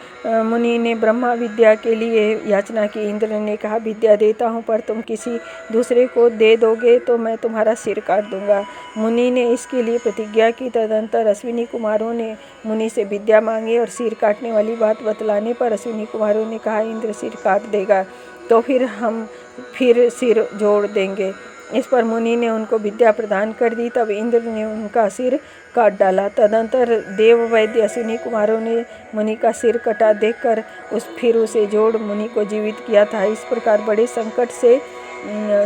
मुनि ने ब्रह्मा विद्या के लिए याचना की। इंद्र ने कहा, विद्या देता हूँ, पर तुम किसी दूसरे को दे दोगे तो मैं तुम्हारा सिर काट दूंगा। मुनि ने इसके लिए प्रतिज्ञा की। तदंतर अश्विनी कुमारों ने मुनि से विद्या मांगी और सिर काटने वाली बात बतलाने पर अश्विनी कुमारों ने कहा, इंद्र सिर काट देगा तो फिर हम सिर जोड़ देंगे। इस पर मुनि ने उनको विद्या प्रदान कर दी। तब इंद्र ने उनका सिर काट डाला। तदंतर देव वैद्य अश्विनी कुमारों ने मुनि का सिर कटा देखकर फिर उसे जोड़ मुनि को जीवित किया था। इस प्रकार बड़े संकट से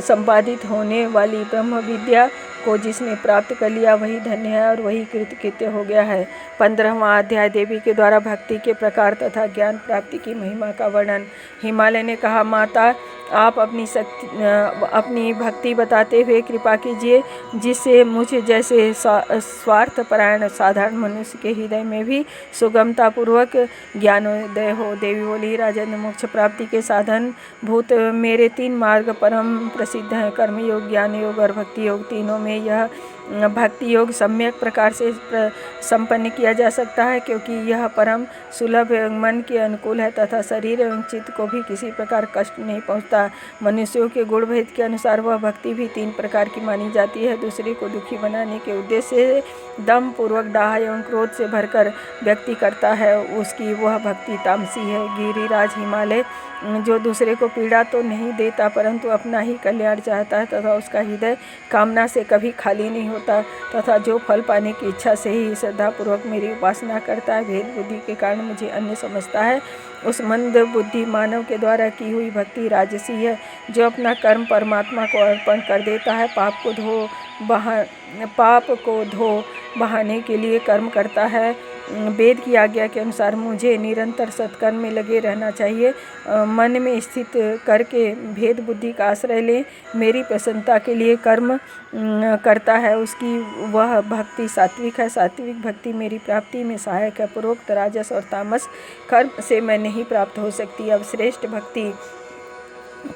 संपादित होने वाली ब्रह्म विद्या को जिसने प्राप्त कर लिया वही धन्य है और वही कृतकृत्य हो गया है। 15वां अध्याय देवी के द्वारा भक्ति के प्रकार तथा ज्ञान प्राप्ति की महिमा का वर्णन। हिमालय ने कहा, माता, आप अपनी भक्ति बताते हुए कृपा कीजिए, जिससे मुझे जैसे स्वार्थपरायण साधारण मनुष्य के हृदय में भी सुगमता पूर्वक ज्ञानोदय हो। देवी बोली, राजन, मोक्ष प्राप्ति के साधन भूत मेरे 3 मार्ग परम प्रसिद्ध हैं, कर्म योग, ज्ञान योग और भक्ति योग। तीनों में में यह भक्ति योग सम्यक प्रकार से संपन्न किया जा सकता है, क्योंकि यह परम सुलभ एवं मन के अनुकूल है तथा शरीर एवं चित्त को भी किसी प्रकार कष्ट नहीं पहुंचता। मनुष्यों के गुण भेद के अनुसार वह भक्ति भी 3 प्रकार की मानी जाती है। दूसरे को दुखी बनाने के उद्देश्य से दम पूर्वक डाह एवं क्रोध से भरकर व्यक्ति करता है, उसकी वह भक्ति तामसी है। गिरिराज हिमालय जो दूसरे को पीड़ा तो नहीं देता परंतु अपना ही कल्याण चाहता है तथा उसका हृदय कामना से कभी खाली नहीं होता तथा जो फल पाने की इच्छा से ही श्रद्धापूर्वक मेरी उपासना करता है, भेद बुद्धि के कारण मुझे अन्य समझता है, उस मंद बुद्धि मानव के द्वारा की हुई भक्ति राजसी है। जो अपना कर्म परमात्मा को अर्पण कर देता है, पाप को धो बहाने के लिए कर्म करता है। वेद की आज्ञा के अनुसार मुझे निरंतर सत्कर्म में लगे रहना चाहिए। मन में स्थित करके भेद बुद्धि का आश्रय ले मेरी प्रसन्नता के लिए कर्म करता है, उसकी वह भक्ति सात्विक है। सात्विक भक्ति मेरी प्राप्ति में सहायक है। पूर्वोक्त राजस और तामस कर्म से मैं नहीं प्राप्त हो सकती। अब श्रेष्ठ भक्ति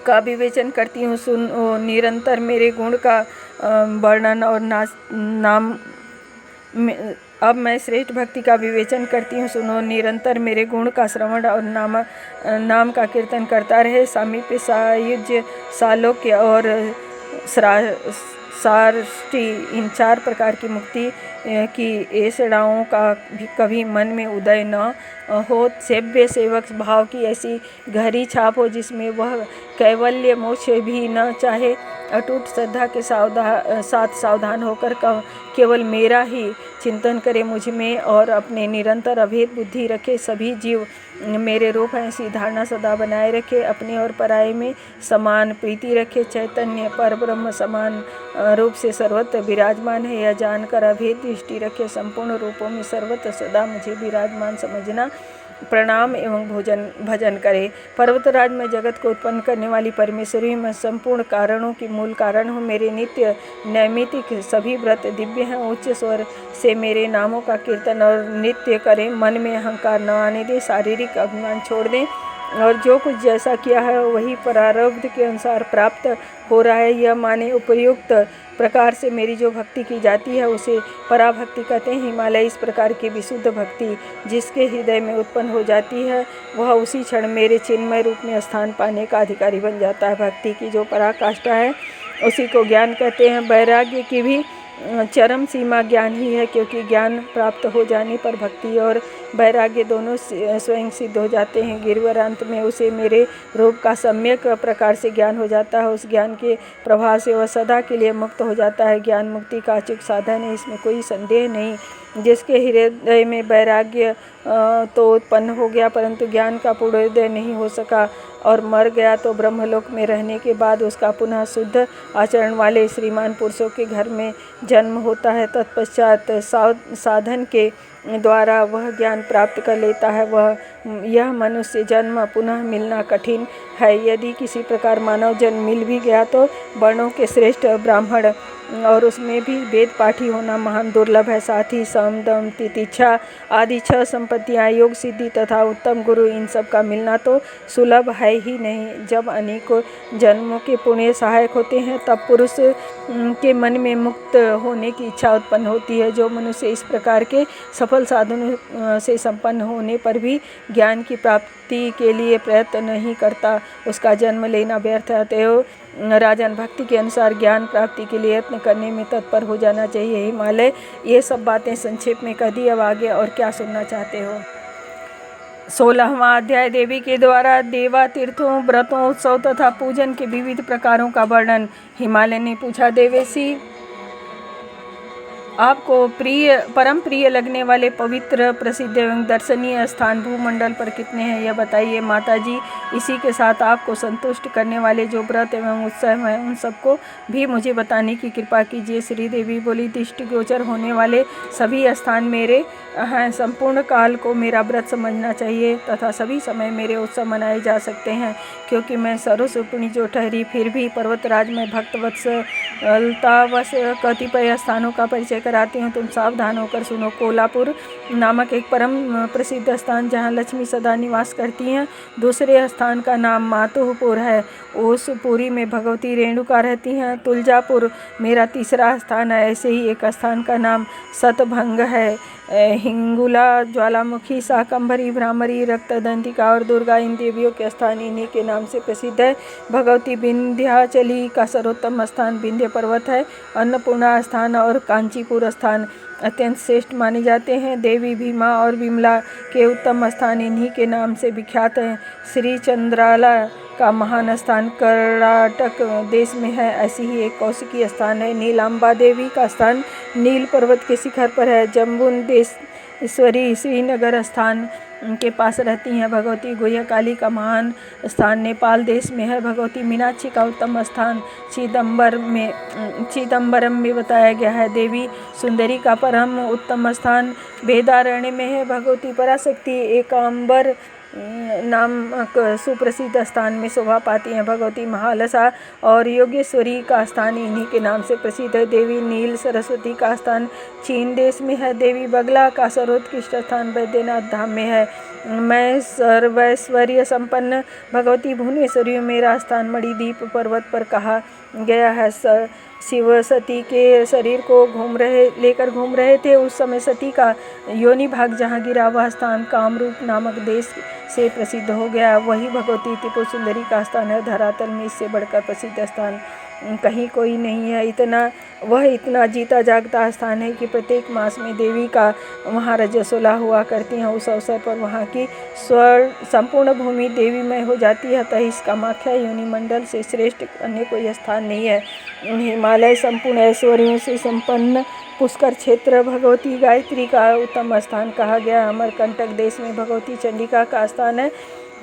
का विवेचन करती हूँ, सुनो निरंतर मेरे गुण का वर्णन और नाम में। अब मैं श्रेष्ठ भक्ति का विवेचन करती हूँ, सुनो निरंतर मेरे गुण का श्रवण और नाम का कीर्तन करता रहे। सामीप्य, सायुज्य, सालोक्य और सार्ष्टि, इन 4 प्रकार की मुक्ति की ऐसड़ाओं का भी कभी मन में उदय न हो। सेव्य सेवक भाव की ऐसी गहरी छाप हो जिसमें वह कैवल्य मोक्ष भी न चाहे। अटूट श्रद्धा के साथ सावधान होकर केवल मेरा ही चिंतन करे, मुझ में और अपने निरंतर अभेद बुद्धि रखे। सभी जीव मेरे रूप हैं ऐसी धारणा सदा बनाए रखे। अपने और पराये में समान प्रीति रखे। चैतन्य पर ब्रह्म समान रूप से सर्वत्र विराजमान है, यह जानकर अभेद दृष्टि रखे। संपूर्ण रूपों में सर्वत्र सदा मुझे विराजमान समझना, प्रणाम एवं भजन करे। पर्वतराज में जगत को उत्पन्न करने वाली परमेश्वरी, मैं संपूर्ण कारणों की मूल कारण हूँ। मेरे नित्य नैमित्तिक सभी व्रत दिव्य हैं। उच्च स्वर से मेरे नामों का कीर्तन और नित्य करें। मन में अहंकार न आने दे, शारीरिक अभिमान छोड़ दें और जो कुछ जैसा किया है वही प्रारब्ध के अनुसार प्राप्त हो रहा है यह माने। उपयुक्त प्रकार से मेरी जो भक्ति की जाती है उसे पराभक्ति कहते हैं। हिमालय इस प्रकार की विशुद्ध भक्ति जिसके हृदय में उत्पन्न हो जाती है वह उसी क्षण मेरे चिन्मय रूप में स्थान पाने का अधिकारी बन जाता है। भक्ति की जो पराकाष्ठा है उसी को ज्ञान कहते हैं। वैराग्य की भी चरम सीमा ज्ञान ही है, क्योंकि ज्ञान प्राप्त हो जाने पर भक्ति और वैराग्य दोनों स्वयं सिद्ध हो जाते हैं। गिरिवरांत में उसे मेरे रूप का सम्यक प्रकार से ज्ञान हो जाता है। उस ज्ञान के प्रभाव से वह सदा के लिए मुक्त हो जाता है। ज्ञान मुक्ति का अचूक साधन है, इसमें कोई संदेह नहीं। जिसके हृदय में वैराग्य तो उत्पन्न हो गया परंतु ज्ञान का पूर्णोदय नहीं हो सका और मर गया, तो ब्रह्मलोक में रहने के बाद उसका पुनः शुद्ध आचरण वाले श्रीमान पुरुषों के घर में जन्म होता है। तत्पश्चात साधन के द्वारा वह ज्ञान प्राप्त कर लेता है। यह मनुष्य जन्म पुनः मिलना कठिन है। यदि किसी प्रकार मानव जन्म मिल भी गया तो वर्णों के श्रेष्ठ ब्राह्मण और उसमें भी वेद पाठी होना महान दुर्लभ है। साथ ही सम, दम, तितिक्षा आदि 6 संपत्तियाँ, योग सिद्धि तथा उत्तम गुरु, इन सब का मिलना तो सुलभ है ही नहीं। जब अनेकों जन्मों के पुण्य सहायक होते हैं तब पुरुष के मन में मुक्त होने की इच्छा उत्पन्न होती है। जो मनुष्य इस प्रकार के सफल साधनों से संपन्न होने पर भी ज्ञान की प्राप्ति के लिए प्रयत्न नहीं करता उसका जन्म लेना व्यर्थ है। अतएव राजन, भक्ति के अनुसार ज्ञान प्राप्ति के लिए यत्न करने में तत्पर हो जाना चाहिए। हिमालय ये सब बातें संक्षेप में कह दी, अब आगे और क्या सुनना चाहते हो। 16वां अध्याय देवी के द्वारा देवा तीर्थों, व्रतों, उत्सव तथा पूजन के विविध प्रकारों का वर्णन। हिमालय ने पूछा, देवेशी, आपको परम प्रिय लगने वाले पवित्र, प्रसिद्ध एवं दर्शनीय स्थान भूमंडल पर कितने हैं यह बताइए। माताजी, इसी के साथ आपको संतुष्ट करने वाले जो व्रत एवं उत्सव हैं उन सबको भी मुझे बताने की कृपा कीजिए। श्री देवी बोली, दृष्टिगोचर होने वाले सभी स्थान मेरे हैं। संपूर्ण काल को मेरा व्रत समझना चाहिए तथा सभी समय मेरे उत्सव मनाए जा सकते हैं, क्योंकि मैं सर्वसुपणी जो ठहरी फिर भी पर्वतराज में भक्तवत्सलतावश कतिपय स्थानों का परिचय कराती हूँ, तुम सावधान होकर सुनो। कोल्हापुर नामक एक परम प्रसिद्ध स्थान जहाँ लक्ष्मी सदा निवास करती हैं। दूसरे स्थान का नाम मातोहपुर है, उस पुरी में भगवती रेणुका रहती हैं। तुलजापुर मेरा तीसरा स्थान है। ऐसे ही एक स्थान का नाम सतभंग है। हिंगुला, ज्वालामुखी, शाकंभरी, भ्रामरी, रक्तदंतिका और दुर्गा इन देवियों के स्थान इन्हीं के नाम से प्रसिद्ध है। भगवती विंध्याचली का सर्वोत्तम स्थान विंध्य पर्वत है। अन्नपूर्णा स्थान और कांचीपुर स्थान अत्यंत श्रेष्ठ माने जाते हैं। देवी भीमा और विमला के उत्तम स्थान इन्हीं के नाम से विख्यात हैं। श्री चंद्राला का महान स्थान कर्नाटक देश में है। ऐसी ही एक कौशिकी स्थान है। नीलांबा देवी का स्थान नील पर्वत के शिखर पर है। जम्बुंदेश्वरी श्रीनगर स्थान के पास रहती हैं। भगवती गुह्यकाली का महान स्थान नेपाल देश में है। भगवती मीनाक्षी का उत्तम स्थान चिदम्बरम में बताया गया है। देवी सुंदरी का परम उत्तम स्थान वेदारण्य में है। भगवती पराशक्ति एकांबर नामक सुप्रसिद्ध स्थान में शोभा पाती हैं। भगवती महालसा और योगेश्वरी का स्थान इन्हीं के नाम से प्रसिद्ध है। देवी नील सरस्वती का स्थान चीन देश में है। देवी बगला का सर्वोत्कृष्ट स्थान बैद्यनाथ धाम में है। मैं सर्वैश्वर्य संपन्न भगवती भुवनेश्वरी मेरा स्थान मणिदीप पर्वत पर कहा गया है। शिव सती के शरीर को लेकर घूम रहे थे। उस समय सती का योनि भाग जहाँ गिरा वह स्थान कामरूप नामक देश से प्रसिद्ध हो गया। वही भगवती त्रिपुर सुंदरी का स्थान है। धरातल में इससे बढ़कर प्रसिद्ध स्थान कहीं कोई नहीं है। वह इतना जीता जागता स्थान है कि प्रत्येक मास में देवी का वहाँ रजस्वला हुआ करती हैं। उस अवसर पर वहाँ की संपूर्ण भूमि देवीमय हो जाती है। अतः इस कामाख्या योनि मंडल से श्रेष्ठ अन्य कोई स्थान नहीं है। हिमालय संपूर्ण ऐश्वर्यों से संपन्न पुष्कर क्षेत्र भगवती गायत्री का उत्तम स्थान कहा गया। अमरकंटक देश में भगवती चंडिका का स्थान है।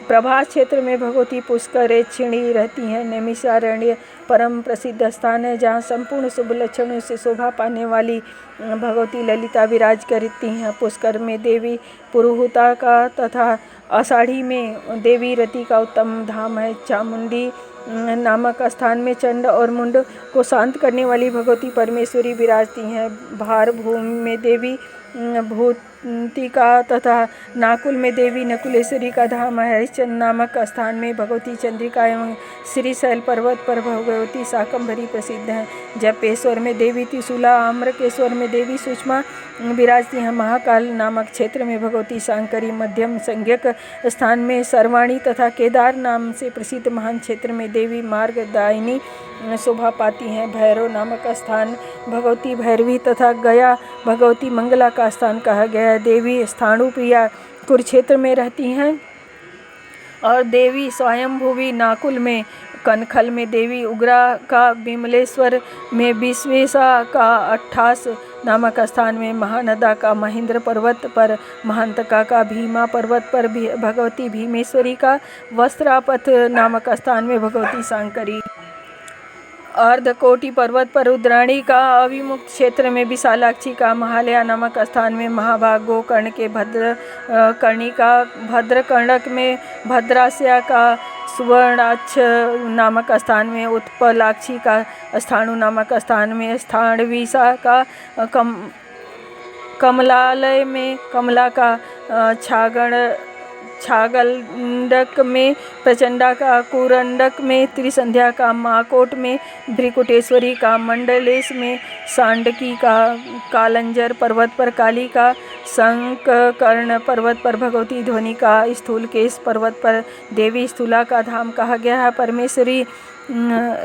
प्रभास क्षेत्र में भगवती पुष्करेक्षिणी रहती हैं। नैमिषारण्य परम प्रसिद्ध स्थान है जहाँ संपूर्ण शुभ लक्षणों से शोभा पाने वाली भगवती ललिता विराज करती हैं। पुष्कर में देवी पुरुहुता का तथा आषाढ़ी में देवी रति का उत्तम धाम है। चामुंडी नामक स्थान में चंड और मुंड को शांत करने वाली भगवती परमेश्वरी विराजती हैं। भार भूमि में देवी भूतिका तथा नाकुल में देवी नकुलेश्वरी का धाम है। हरिश्चंद्र नामक स्थान में भगवती चंद्रिका एवं श्रीशैल पर्वत पर भगवती शाकंभरी प्रसिद्ध हैं। जपेश्वर में देवी त्रिशूला, आम्रकेश्वर में देवी सुषमा विराजती हैं। महाकाल नामक क्षेत्र में भगवती शांकरी, मध्यम संज्ञक स्थान में सर्वाणी तथा केदार नाम से प्रसिद्ध महान क्षेत्र में देवी मार्गदायिनी शोभा पाती हैं। भैरव नामक स्थान भगवती भैरवी तथा गया भगवती मंगला का स्थान कहा गया है। देवी स्थाणु प्रिया कुरुक्षेत्र में रहती हैं और देवी स्वयंभुवी नाकुल में, कनखल में देवी उग्रा का, विमलेश्वर में विश्वेशा का, अट्ठास नामक स्थान में महानदा का, महेंद्र पर्वत पर महांतका का, भीमा पर्वत पर भगवती भीमेश्वरी का, वस्त्रापथ नामक स्थान में भगवती शांकरी, अर्धकोटि पर्वत पर रुद्राणी का, अविमुक्त क्षेत्र में विशालाक्षी का, महालया नामक स्थान में महाभाग, गोकर्ण के भद्रकर्णी का, भद्रकर्णक में भद्रास्या का, सुवर्णाक्ष नामक स्थान में उत्पलाक्षी का, स्थाणु नामक स्थान में स्थाणवीसा का, कमलालय में कमला का, छागलंडक में प्रचंडा का, कुरंडक में त्रिसंध्या का, माकोट में भ्रिकुटेश्वरी का, मंडलेश में सांडकी का, कालंजर पर्वत पर काली का, शंककर्ण पर्वत पर भगवती ध्वनि का, स्थूलकेश पर्वत पर देवी स्थूला का धाम कहा गया है। परमेश्वरी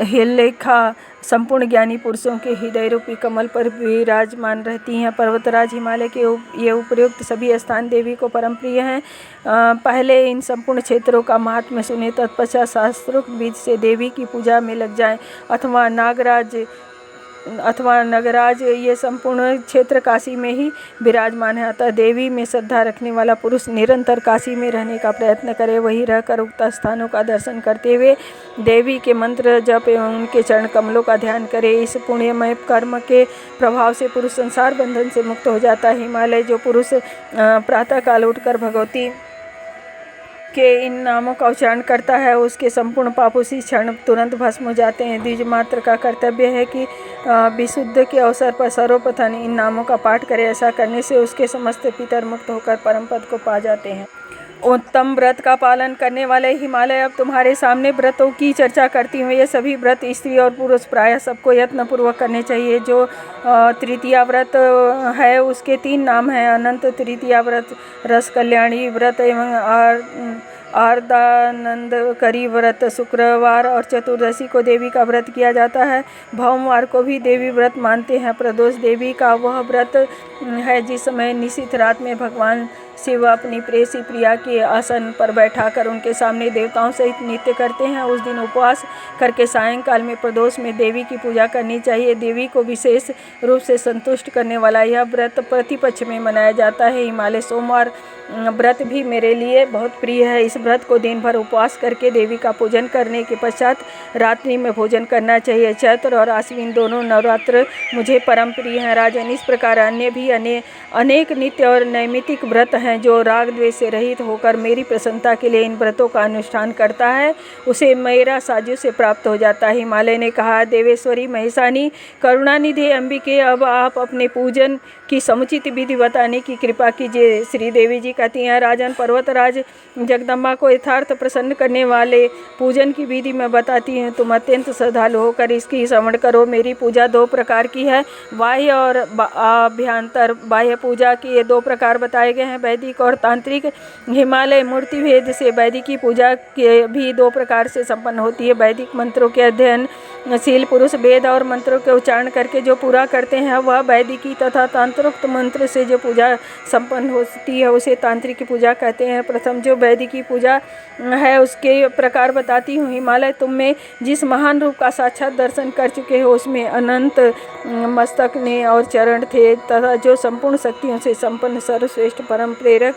हिलेखा संपूर्ण ज्ञानी पुरुषों के हृदय रूपी कमल पर विराजमान रहती हैं। पर्वतराज हिमालय के ये उपयुक्त सभी स्थान देवी को परम प्रिय हैं। पहले इन संपूर्ण क्षेत्रों का महात्म्य सुने, तत्पश्चात शास्त्रोक्त विधि से देवी की पूजा में लग जाएं। अथवा नगराज ये संपूर्ण क्षेत्र काशी में ही विराजमान है। अतः देवी में श्रद्धा रखने वाला पुरुष निरंतर काशी में रहने का प्रयत्न करे। वहीं रहकर उक्त स्थानों का दर्शन करते हुए देवी के मंत्र जप एवं उनके चरण कमलों का ध्यान करे। इस पुण्यमय कर्म के प्रभाव से पुरुष संसार बंधन से मुक्त हो जाता है। हिमालय जो पुरुष प्रातःकाल उठकर भगवती के इन नामों का उच्चारण करता है उसके संपूर्ण पाप उसी क्षण तुरंत भस्म हो जाते हैं। द्विज मात्र का कर्तव्य है कि विशुद्ध के अवसर पर सर्वप्रथम इन नामों का पाठ करे। ऐसा करने से उसके समस्त पितर मुक्त होकर परम पद को पा जाते हैं। उत्तम व्रत का पालन करने वाले हिमालय, अब तुम्हारे सामने व्रतों की चर्चा करती हूँ। ये सभी व्रत स्त्री और पुरुष प्रायः सबको यत्नपूर्वक करने चाहिए। जो तृतीया व्रत है उसके 3 नाम हैं: अनंत तृतीया व्रत, रस कल्याणी व्रत एवं आर्दानंदकरी व्रत। शुक्रवार और चतुर्दशी को देवी का व्रत किया जाता है। भौमवार को भी देवी व्रत मानते हैं। प्रदोष देवी का वह व्रत है जिस समय निशित रात में भगवान शिव अपनी प्रेयसी प्रिया के आसन पर बैठाकर उनके सामने देवताओं सहित नृत्य करते हैं। उस दिन उपवास करके सायंकाल में प्रदोष में देवी की पूजा करनी चाहिए। देवी को विशेष रूप से संतुष्ट करने वाला यह व्रत प्रतिपक्ष में मनाया जाता है। हिमालय सोमवार व्रत भी मेरे लिए बहुत प्रिय है। इस व्रत को दिन भर उपवास करके देवी का पूजन करने के पश्चात रात्रि में भोजन करना चाहिए। चैत्र और आश्विन दोनों नवरात्र मुझे परम प्रिय हैं। राजन, इस प्रकार अन्य भी अनेक नित्य और नैमित्तिक व्रत हैं। जो राग द्वेष से रहित होकर मेरी प्रसन्नता के लिए इन व्रतों का अनुष्ठान करता है उसे मेरा साजुष्य प्राप्त हो जाता है। हिमालय ने कहा, देवेश्वरी महेशानी करुणानिधि अंबिके, अब आप अपने पूजन की समुचित विधि बताने की कृपा कीजिए। श्री देवी जी कहती हैं, राजन, पर्वतराज जगदम्बा को यथार्थ प्रसन्न करने वाले पूजन की विधि मैं बताती हूँ। तुम अत्यंत श्रद्धालु होकर इसकी श्रवण करो। मेरी पूजा 2 प्रकार की है, बाह्य और आभ्यंतर। बाह्य पूजा के ये 2 प्रकार बताए गए हैं, वैदिक और तांत्रिक। हिमालय मूर्ति भेद से वैदिक की पूजा के भी 2 प्रकार से संपन्न होती है। वैदिक मंत्रों के अध्ययनशील पुरुष वेद और मंत्रों के उच्चारण करके जो पूरा करते हैं वह वैदिकी, तथा तंत्रोक्त मंत्र से जो पूजा संपन्न होती है उसे तांत्रिक की पूजा कहते हैं। प्रथम जो वैदिकी पूजा है उसके प्रकार बताती हूँ। हिमालय, तुम में जिस महान रूप का साक्षात दर्शन कर चुके हो उसमें अनंत मस्तक ने और चरण थे तथा जो संपूर्ण शक्तियों से संपन्न सर्वश्रेष्ठ परम प्रेरक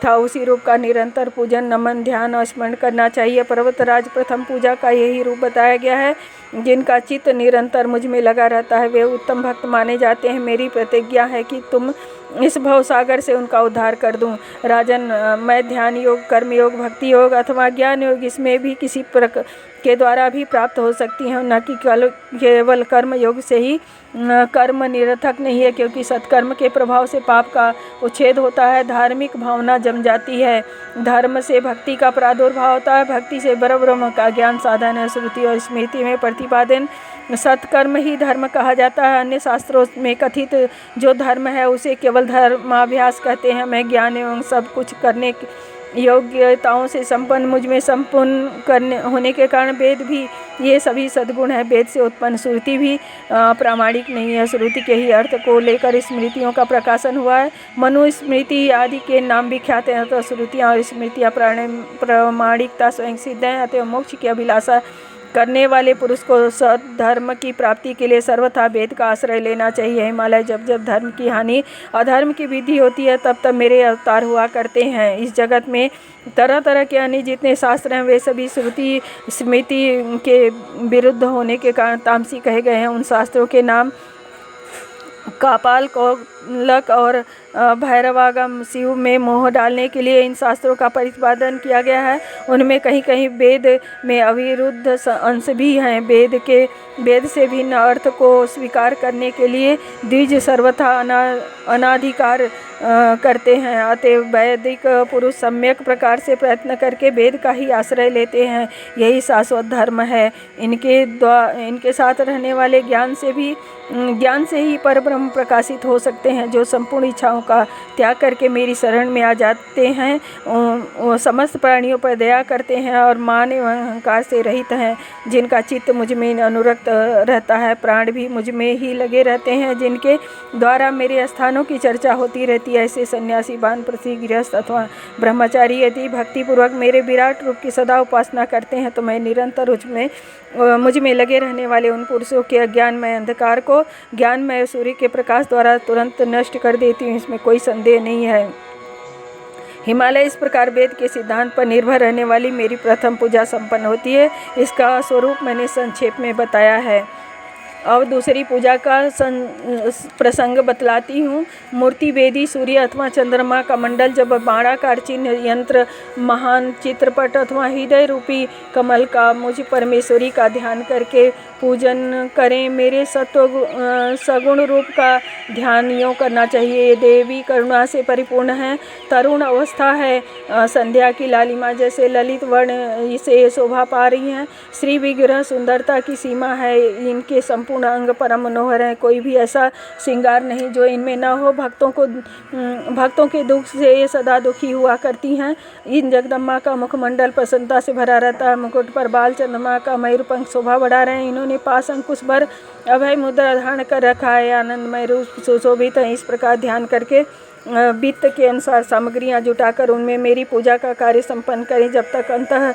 था, उसी रूप का निरंतर पूजन, नमन, ध्यान और स्मरण करना चाहिए। पर्वतराज, प्रथम पूजा का यही रूप बताया गया है। जिनका चित्त निरंतर मुझ में लगा रहता है वे उत्तम भक्त माने जाते हैं। मेरी प्रतिज्ञा है कि तुम इस भवसागर से उनका उद्धार कर दूं। राजन, मैं ध्यान योग, कर्म योग, भक्ति योग अथवा ज्ञान योग इसमें भी किसी प्रकार के द्वारा भी प्राप्त हो सकती हैं, न कि केवल कर्म योग से ही। कर्म निरर्थक नहीं है, क्योंकि सत्कर्म के प्रभाव से पाप का उच्छेद होता है, धार्मिक भावना जम जाती है, धर्म से भक्ति का प्रादुर्भाव होता है, भक्ति से परब्रह्म का ज्ञान साधन है। श्रुति और स्मृति में प्रतिपादन सत्कर्म ही धर्म कहा जाता है। अन्य शास्त्रों में कथित जो धर्म है उसे केवल धर्माभ्यास कहते हैं। मैं ज्ञान एवं सब कुछ करने योग्यताओं से संपन्न, मुझ में संपूर्ण करने होने के कारण वेद भी ये सभी सद्गुण है। वेद से उत्पन्न श्रुति भी प्रामाणिक नहीं है। श्रुति के ही अर्थ को लेकर स्मृतियों का प्रकाशन हुआ है। मनु स्मृति आदि के नाम विख्यात हैं। अतः श्रुतियाँ और स्मृतियाँ प्रामाणिकता स्वयं सिद्ध हैं। अतः मोक्ष की अभिलाषा करने वाले पुरुष को सद्धर्म की प्राप्ति के लिए सर्वथा वेद का आश्रय लेना चाहिए। हिमालय, जब जब धर्म की हानि अधर्म की वृद्धि होती है तब तब मेरे अवतार हुआ करते हैं। इस जगत में तरह तरह के अन्य जितने शास्त्र हैं वे सभी श्रुति स्मृति के विरुद्ध होने के कारण तामसी कहे गए हैं। उन शास्त्रों के नाम कापाल, कौलक और भैरवागम शिव में मोह डालने के लिए इन शास्त्रों का प्रतिपादन किया गया है। उनमें कहीं कहीं वेद में अविरुद्ध अंश भी हैं। वेद से भिन्न अर्थ को स्वीकार करने के लिए द्विज सर्वथा अनाधिकार करते हैं। अतएव वैदिक पुरुष सम्यक प्रकार से प्रयत्न करके वेद का ही आश्रय लेते हैं। यही शाश्वत धर्म है। इनके साथ रहने वाले ज्ञान से ही परब्रह्म प्रकाशित हो सकते हैं। जो संपूर्ण इच्छाओं का त्याग करके मेरी शरण में आ जाते हैं वो समस्त प्राणियों पर दया करते हैं और मान एवं अहंकार से रहित हैं। जिनका चित्त मुझ में अनुरक्त रहता है, प्राण भी मुझ में ही लगे रहते हैं, जिनके द्वारा मेरे स्थानों की चर्चा होती रहती है। ऐसे सन्यासी, वानप्रस्थी, गृहस्थ अथवा ब्रह्मचारी यदि भक्तिपूर्वक मेरे विराट रूप की सदा उपासना करते हैं तो मैं निरंतर मुझ में लगे रहने वाले उन पुरुषों के अज्ञानमय अंधकार को ज्ञानमय सूर्य के प्रकाश द्वारा तुरंत नष्ट कर देती हूँ, इसमें कोई संदेह नहीं है। हिमालय, इस प्रकार वेद के सिद्धांत पर निर्भर रहने वाली मेरी प्रथम पूजा संपन्न होती है। इसका स्वरूप मैंने संक्षेप में बताया है। अब दूसरी पूजा का प्रसंग बतलाती हूँ। मूर्ति, वेदी, सूर्य अथवा चंद्रमा का मंडल, जब बाणाकार चिन्ह, यंत्र, महान चित्रपट अथवा हृदय रूपी कमल का मुझ परमेश्वरी का ध्यान करके पूजन करें। मेरे सगुण रूप का ध्यान यूँ करना चाहिए। देवी करुणा से परिपूर्ण है, तरुण अवस्था है, संध्या की लालिमा जैसे ललित वर्ण से शोभा पा रही हैं। श्री विग्रह सुंदरता की सीमा है, इनके संपूर्ण अंग परम मनोहर हैं। कोई भी ऐसा श्रृंगार नहीं जो इनमें न हो। भक्तों के दुख से ये सदा दुखी हुआ करती हैं। इन जगदम्बा का मुखमंडल प्रसन्नता से भरा रहता है। मुकुट पर बाल चंद्रमा का मयूरपंख शोभा बढ़ा रहे हैं। इन्होंने पास अंकुश भर अभय मुद्रा धारण कर रखा है। आनंदमय रूप सुशोभित है। इस प्रकार ध्यान करके वित्त के अनुसार सामग्रियां जुटाकर उनमें मेरी पूजा का कार्य संपन्न करें। जब तक अंतः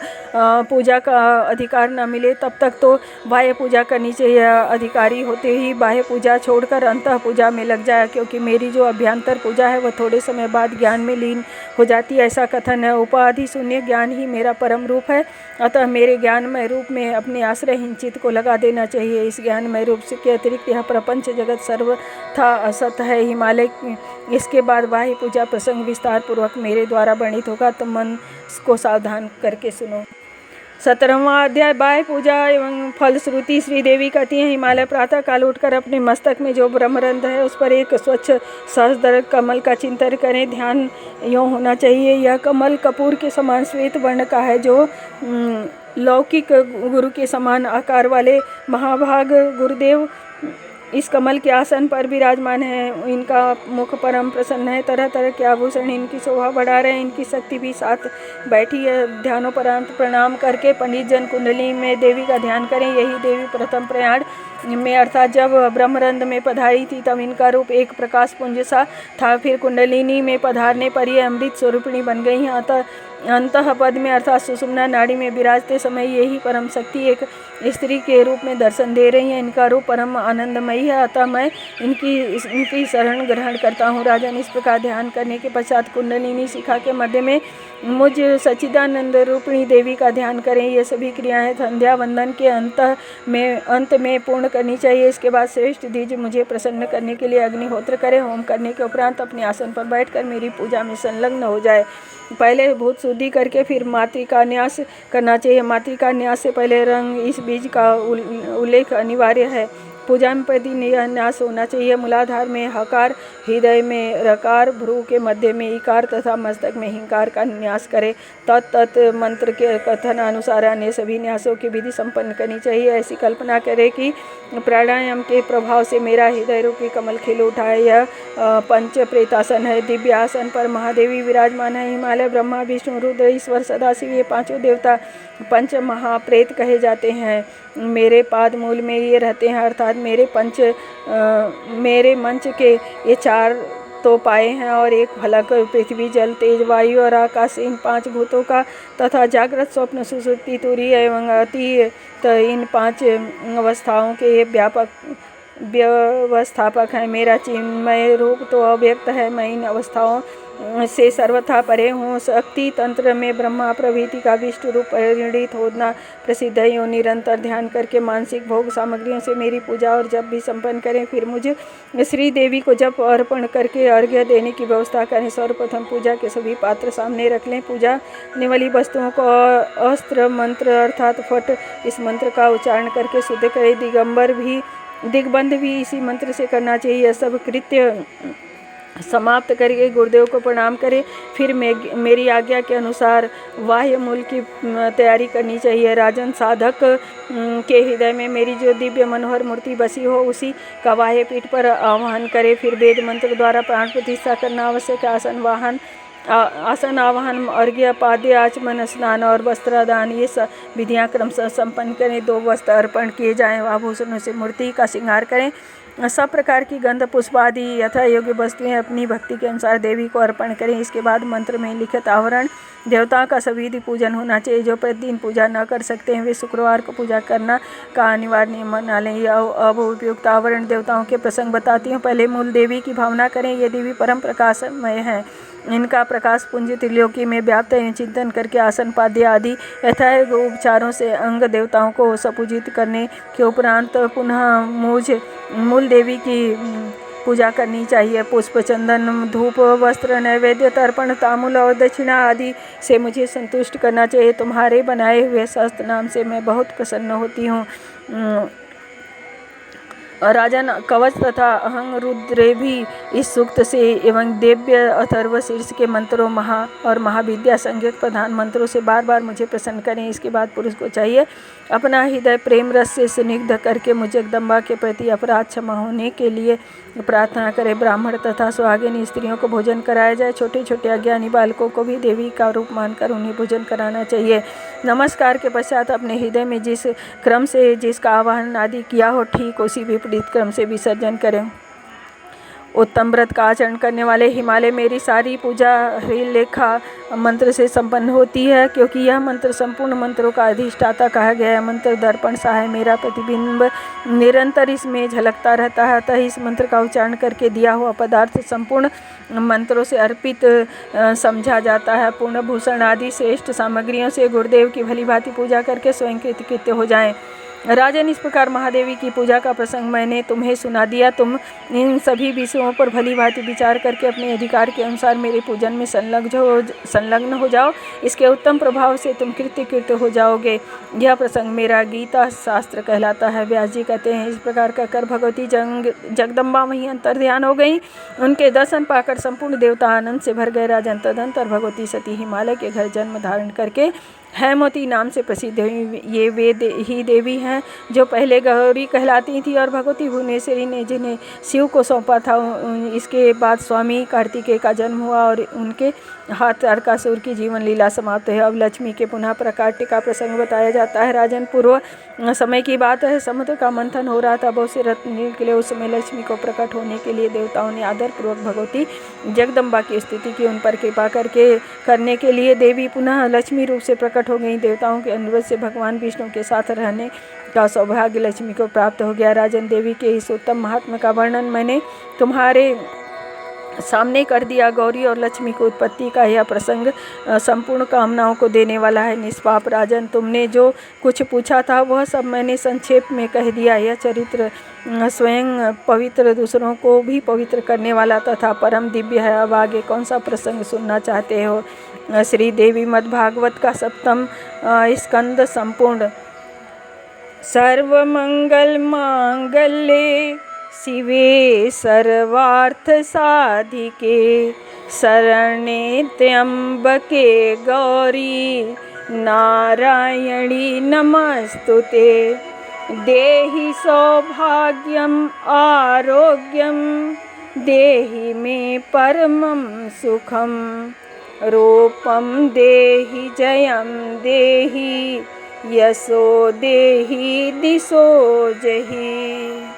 पूजा का अधिकार न मिले तब तक तो बाह्य पूजा करनी चाहिए। अधिकारी होते ही बाह्य पूजा छोड़कर अंतः पूजा में लग जाए, क्योंकि मेरी जो अभ्यंतर पूजा है वह थोड़े समय बाद ज्ञान में लीन हो जाती है, ऐसा कथन है। उपाधि शून्य ज्ञान ही मेरा परम रूप है, अतः मेरे ज्ञानमय रूप में अपने आश्रयहीन चित्त को लगा देना चाहिए। इस ज्ञानमय रूप से के अतिरिक्त यह प्रपंच जगत सर्वथा असत है। हिमालय इसके बाद बाह्य पूजा प्रसंग विस्तार पूर्वक मेरे द्वारा वर्णित होगा, तो मन को सावधान करके सुनो। 17वां अध्याय बाह्य पूजा एवं फलश्रुति। श्री देवी कहती हैं, हिमालय प्रातः काल उठकर अपने मस्तक में जो ब्रह्मरंध्र है उस पर एक स्वच्छ सहस्त्र कमल का चिंतन करें। ध्यान यूँ होना चाहिए, यह कमल कपूर के समान श्वेत वर्ण का है, जो लौकिक गुरु के समान आकार वाले महाभाग गुरुदेव इस कमल के आसन पर विराजमान है। इनका मुख परम प्रसन्न है, तरह तरह के आभूषण इनकी शोभा बढ़ा रहे हैं। इनकी शक्ति भी साथ बैठी है। ध्यानोपरांत प्रणाम करके पंडित जन कुंडली में देवी का ध्यान करें। यही देवी प्रथम प्रयाण में अर्थात जब ब्रह्मरंध्र में पधारी थी तब इनका रूप एक प्रकाश पुंज सा था। फिर कुंडलिनी में पधारने पर ये अमृत स्वरूपिणी बन गई हैं। अंतः पद में अर्थात सुषुम्ना नाड़ी में विराजते समय यही परम शक्ति एक स्त्री के रूप में दर्शन दे रही हैं। इनका रूप परम आनंदमयी है, अतः मैं इनकी शरण ग्रहण करता हूँ। राजन, इस प्रकार ध्यान करने के पश्चात कुंडलिनी शिखा के मध्य में मुझ सच्चिदानंद रूपिणी देवी का ध्यान करें। ये सभी क्रियाएं संध्या वंदन के अंत में पूर्ण करनी चाहिए। इसके बाद श्रेष्ठ द्विज मुझे प्रसन्न करने के लिए अग्निहोत्र करें। होम करने के उपरांत अपने आसन पर बैठकर मेरी पूजा में संलग्न हो जाए। पहले भूत शुद्धि करके फिर मातृका न्यास करना चाहिए। मातृका न्यास से पहले रंग इस बीज का उल्लेख अनिवार्य है। पूजा में प्रतिदिन न्यास होना चाहिए। मूलाधार में हकार, हृदय में रकार, भ्रू के मध्य में इकार तथा मस्तक में हिंकार का न्यास करें। तत् मंत्र के कथन अनुसार अन्य सभी न्यासों की विधि संपन्न करनी चाहिए। ऐसी कल्पना करें कि प्राणायाम के प्रभाव से मेरा हृदय रूपी कमल खिल उठा है। यह पंच प्रेतासन है। दिव्य आसन पर महादेवी विराजमान है। हिमालय, ब्रह्मा, विष्णु, रुद्र, ईश्वर, सदाशिव ये पांचों देवता पंच महाप्रेत कहे जाते हैं। मेरे पाद मूल में ये रहते हैं, अर्थात मेरे मंच के ये चार तो पाए हैं और एक फलक, पृथ्वी, जल, तेज, वायु और आकाश, इन पांच भूतों का तथा जागृत, स्वप्न, सुषुप्ति, तुरीय एवं अति इन पांच अवस्थाओं के ये व्यापक व्यवस्थापक हैं। मेरा चिन्मय रूप तो अव्यक्त है। मैं इन अवस्थाओं से सर्वथा परे हूँ। शक्ति तंत्र में ब्रह्मा प्रभृति का विष्णु रूप परिणित होना प्रसिद्ध है। यूँ निरंतर ध्यान करके मानसिक भोग सामग्रियों से मेरी पूजा और जप भी संपन्न करें। फिर मुझे श्री देवी को जप अर्पण करके अर्घ्य देने की व्यवस्था करें। सर्वप्रथम पूजा के सभी पात्र सामने रख लें। पूजा ने वाली वस्तुओं को अस्त्र मंत्र अर्थात फट इस मंत्र का उच्चारण करके शुद्ध करें। दिग्बंध भी इसी मंत्र से करना चाहिए। यह सब कृत्य समाप्त करके गुरुदेव को प्रणाम करें। फिर मेरी आज्ञा के अनुसार बाह्य मूल की तैयारी करनी चाहिए। राजन, साधक के हृदय में मेरी जो दिव्य मनोहर मूर्ति बसी हो उसी का बाह्य पीठ पर आवाहन करें। फिर वेद मंत्र द्वारा प्राण प्रतिष्ठा करना आवश्यक है। आसन आवाहन, अर्घ्य, पाद्य, आचमन, स्नान और वस्त्रदान ये सब विधियाँ क्रमशः संपन्न करें। 2 वस्त्र अर्पण किए जाएँ। आभूषणों से मूर्ति का श्रृंगार करें। सब प्रकार की गंध, पुष्प आदि यथा योग्य वस्तुएं अपनी भक्ति के अनुसार देवी को अर्पण करें। इसके बाद मंत्र में लिखित आवरण देवताओं का सविधि पूजन होना चाहिए। जो प्रतिदिन पूजा न कर सकते हैं वे शुक्रवार को पूजा करना का अनिवार्य नियम बना लें। अब उपयुक्त आवरण देवताओं के प्रसंग बताती हूँ। पहले मूल देवी की भावना करें। ये देवी परम प्रकाशमय है। इनका प्रकाश पुंज त्रिलोकी में व्याप्त है। चिंतन करके आसन पाद्य आदि यथार्थ उपचारों से अंग देवताओं को सपूजित करने के उपरांत पुनः मूल देवी की पूजा करनी चाहिए। पुष्प, चंदन, धूप, वस्त्र, नैवेद्य, तर्पण, तांबूल और दक्षिणा आदि से मुझे संतुष्ट करना चाहिए। तुम्हारे बनाए हुए सहस्त्र नाम से मैं बहुत प्रसन्न होती हूँ। राजन, कवच तथा अहंग रुद्रे भी इस सूक्त से एवं दिव्य अथर्व शीर्ष के मंत्रों और महाविद्या संज्ञक प्रधान मंत्रों से बार बार मुझे प्रसन्न करें। इसके बाद पुरुष को चाहिए अपना हृदय प्रेम रस से स्निग्ध करके मुझे जगदम्बा के प्रति अपराध क्षमा होने के लिए प्रार्थना करे। ब्राह्मण तथा सुहागिन स्त्रियों को भोजन कराया जाए। छोटे छोटे अज्ञानी बालकों को भी देवी का रूप मानकर उन्हें भोजन कराना चाहिए। नमस्कार के पश्चात अपने हृदय में जिस क्रम से जिसका आवाहन आदि किया हो, ठीक उसी विपरीत क्रम से विसर्जन करें। उत्तम व्रत का आचरण करने वाले हिमालय मेरी सारी पूजा हरिलेखा मंत्र से संपन्न होती है, क्योंकि यह मंत्र संपूर्ण मंत्रों का अधिष्ठाता कहा गया है। मंत्र दर्पण सा है, मेरा प्रतिबिंब निरंतर इसमें झलकता रहता है। अतः इस मंत्र का उच्चारण करके दिया हुआ पदार्थ संपूर्ण मंत्रों से अर्पित समझा जाता है। पूर्ण भूषण आदि श्रेष्ठ सामग्रियों से गुरुदेव की भली भांति पूजा करके स्वयं कृतकृत्य हो जाएं। राजन, इस प्रकार महादेवी की पूजा का प्रसंग मैंने तुम्हें सुना दिया। तुम इन सभी विषयों पर भली भांति विचार करके अपने अधिकार के अनुसार मेरे पूजन में संलग्न हो जाओ। इसके उत्तम प्रभाव से तुम कृत्य हो जाओगे। यह प्रसंग मेरा गीता शास्त्र कहलाता है। व्यास जी कहते हैं, इस प्रकार कहकर भगवती जगदम्बा वहीं अंतर्ध्यान हो गई। उनके दर्शन पाकर संपूर्ण देवता आनंद से भर गए। राजन, तदंतर भगवती सती हिमालय के घर जन्म धारण करके हैमवती नाम से प्रसिद्ध हुई। ये वे ही देवी हैं जो पहले गौरी कहलाती थी और भगवती भुवनेश्वरी ने जिन्हें शिव को सौंपा था। इसके बाद स्वामी कार्तिकेय का जन्म हुआ और उनके हाथ तारकासुर की जीवन लीला समाप्त है। अब लक्ष्मी के पुनः प्रकाट्य का प्रसंग बताया जाता है। राजन, पूर्व समय की बात है। समुद्र का मंथन हो रहा था। बहुत से रत्न निकले। उस समय लक्ष्मी को प्रकट होने के लिए देवताओं ने आदरपूर्वक भगवती जगदम्बा की स्तुति की। उन पर कृपा करने के लिए देवी पुनः लक्ष्मी रूप से प्रकट हो गई। देवताओं के अनुरोध से भगवान विष्णु के साथ रहने का सौभाग्य लक्ष्मी को प्राप्त हो गया। राजन, देवी के इस उत्तम महात्मा का वर्णन मैंने तुम्हारे सामने कर दिया। गौरी और लक्ष्मी की उत्पत्ति का यह प्रसंग संपूर्ण कामनाओं को देने वाला है। निष्पाप राजन, तुमने जो कुछ पूछा था वह सब मैंने संक्षेप में कह दिया। यह चरित्र स्वयं पवित्र, दूसरों को भी पवित्र करने वाला तथा परम दिव्य है। अब आगे कौन सा प्रसंग सुनना चाहते हो? श्री देवी मद्भागवत का 7वां स्कंद संपूर्ण। सर्वमंगल मांगल्ये शिवे सर्वार्थ साधिके शरण्ये त्र्यंबके गौरी नारायणी नमस्तुते। देहि सौभाग्यम आरोग्यम देहि मे परमं सुखम। रूपम देहि जयम देहि यशो देहि दिशो जहि।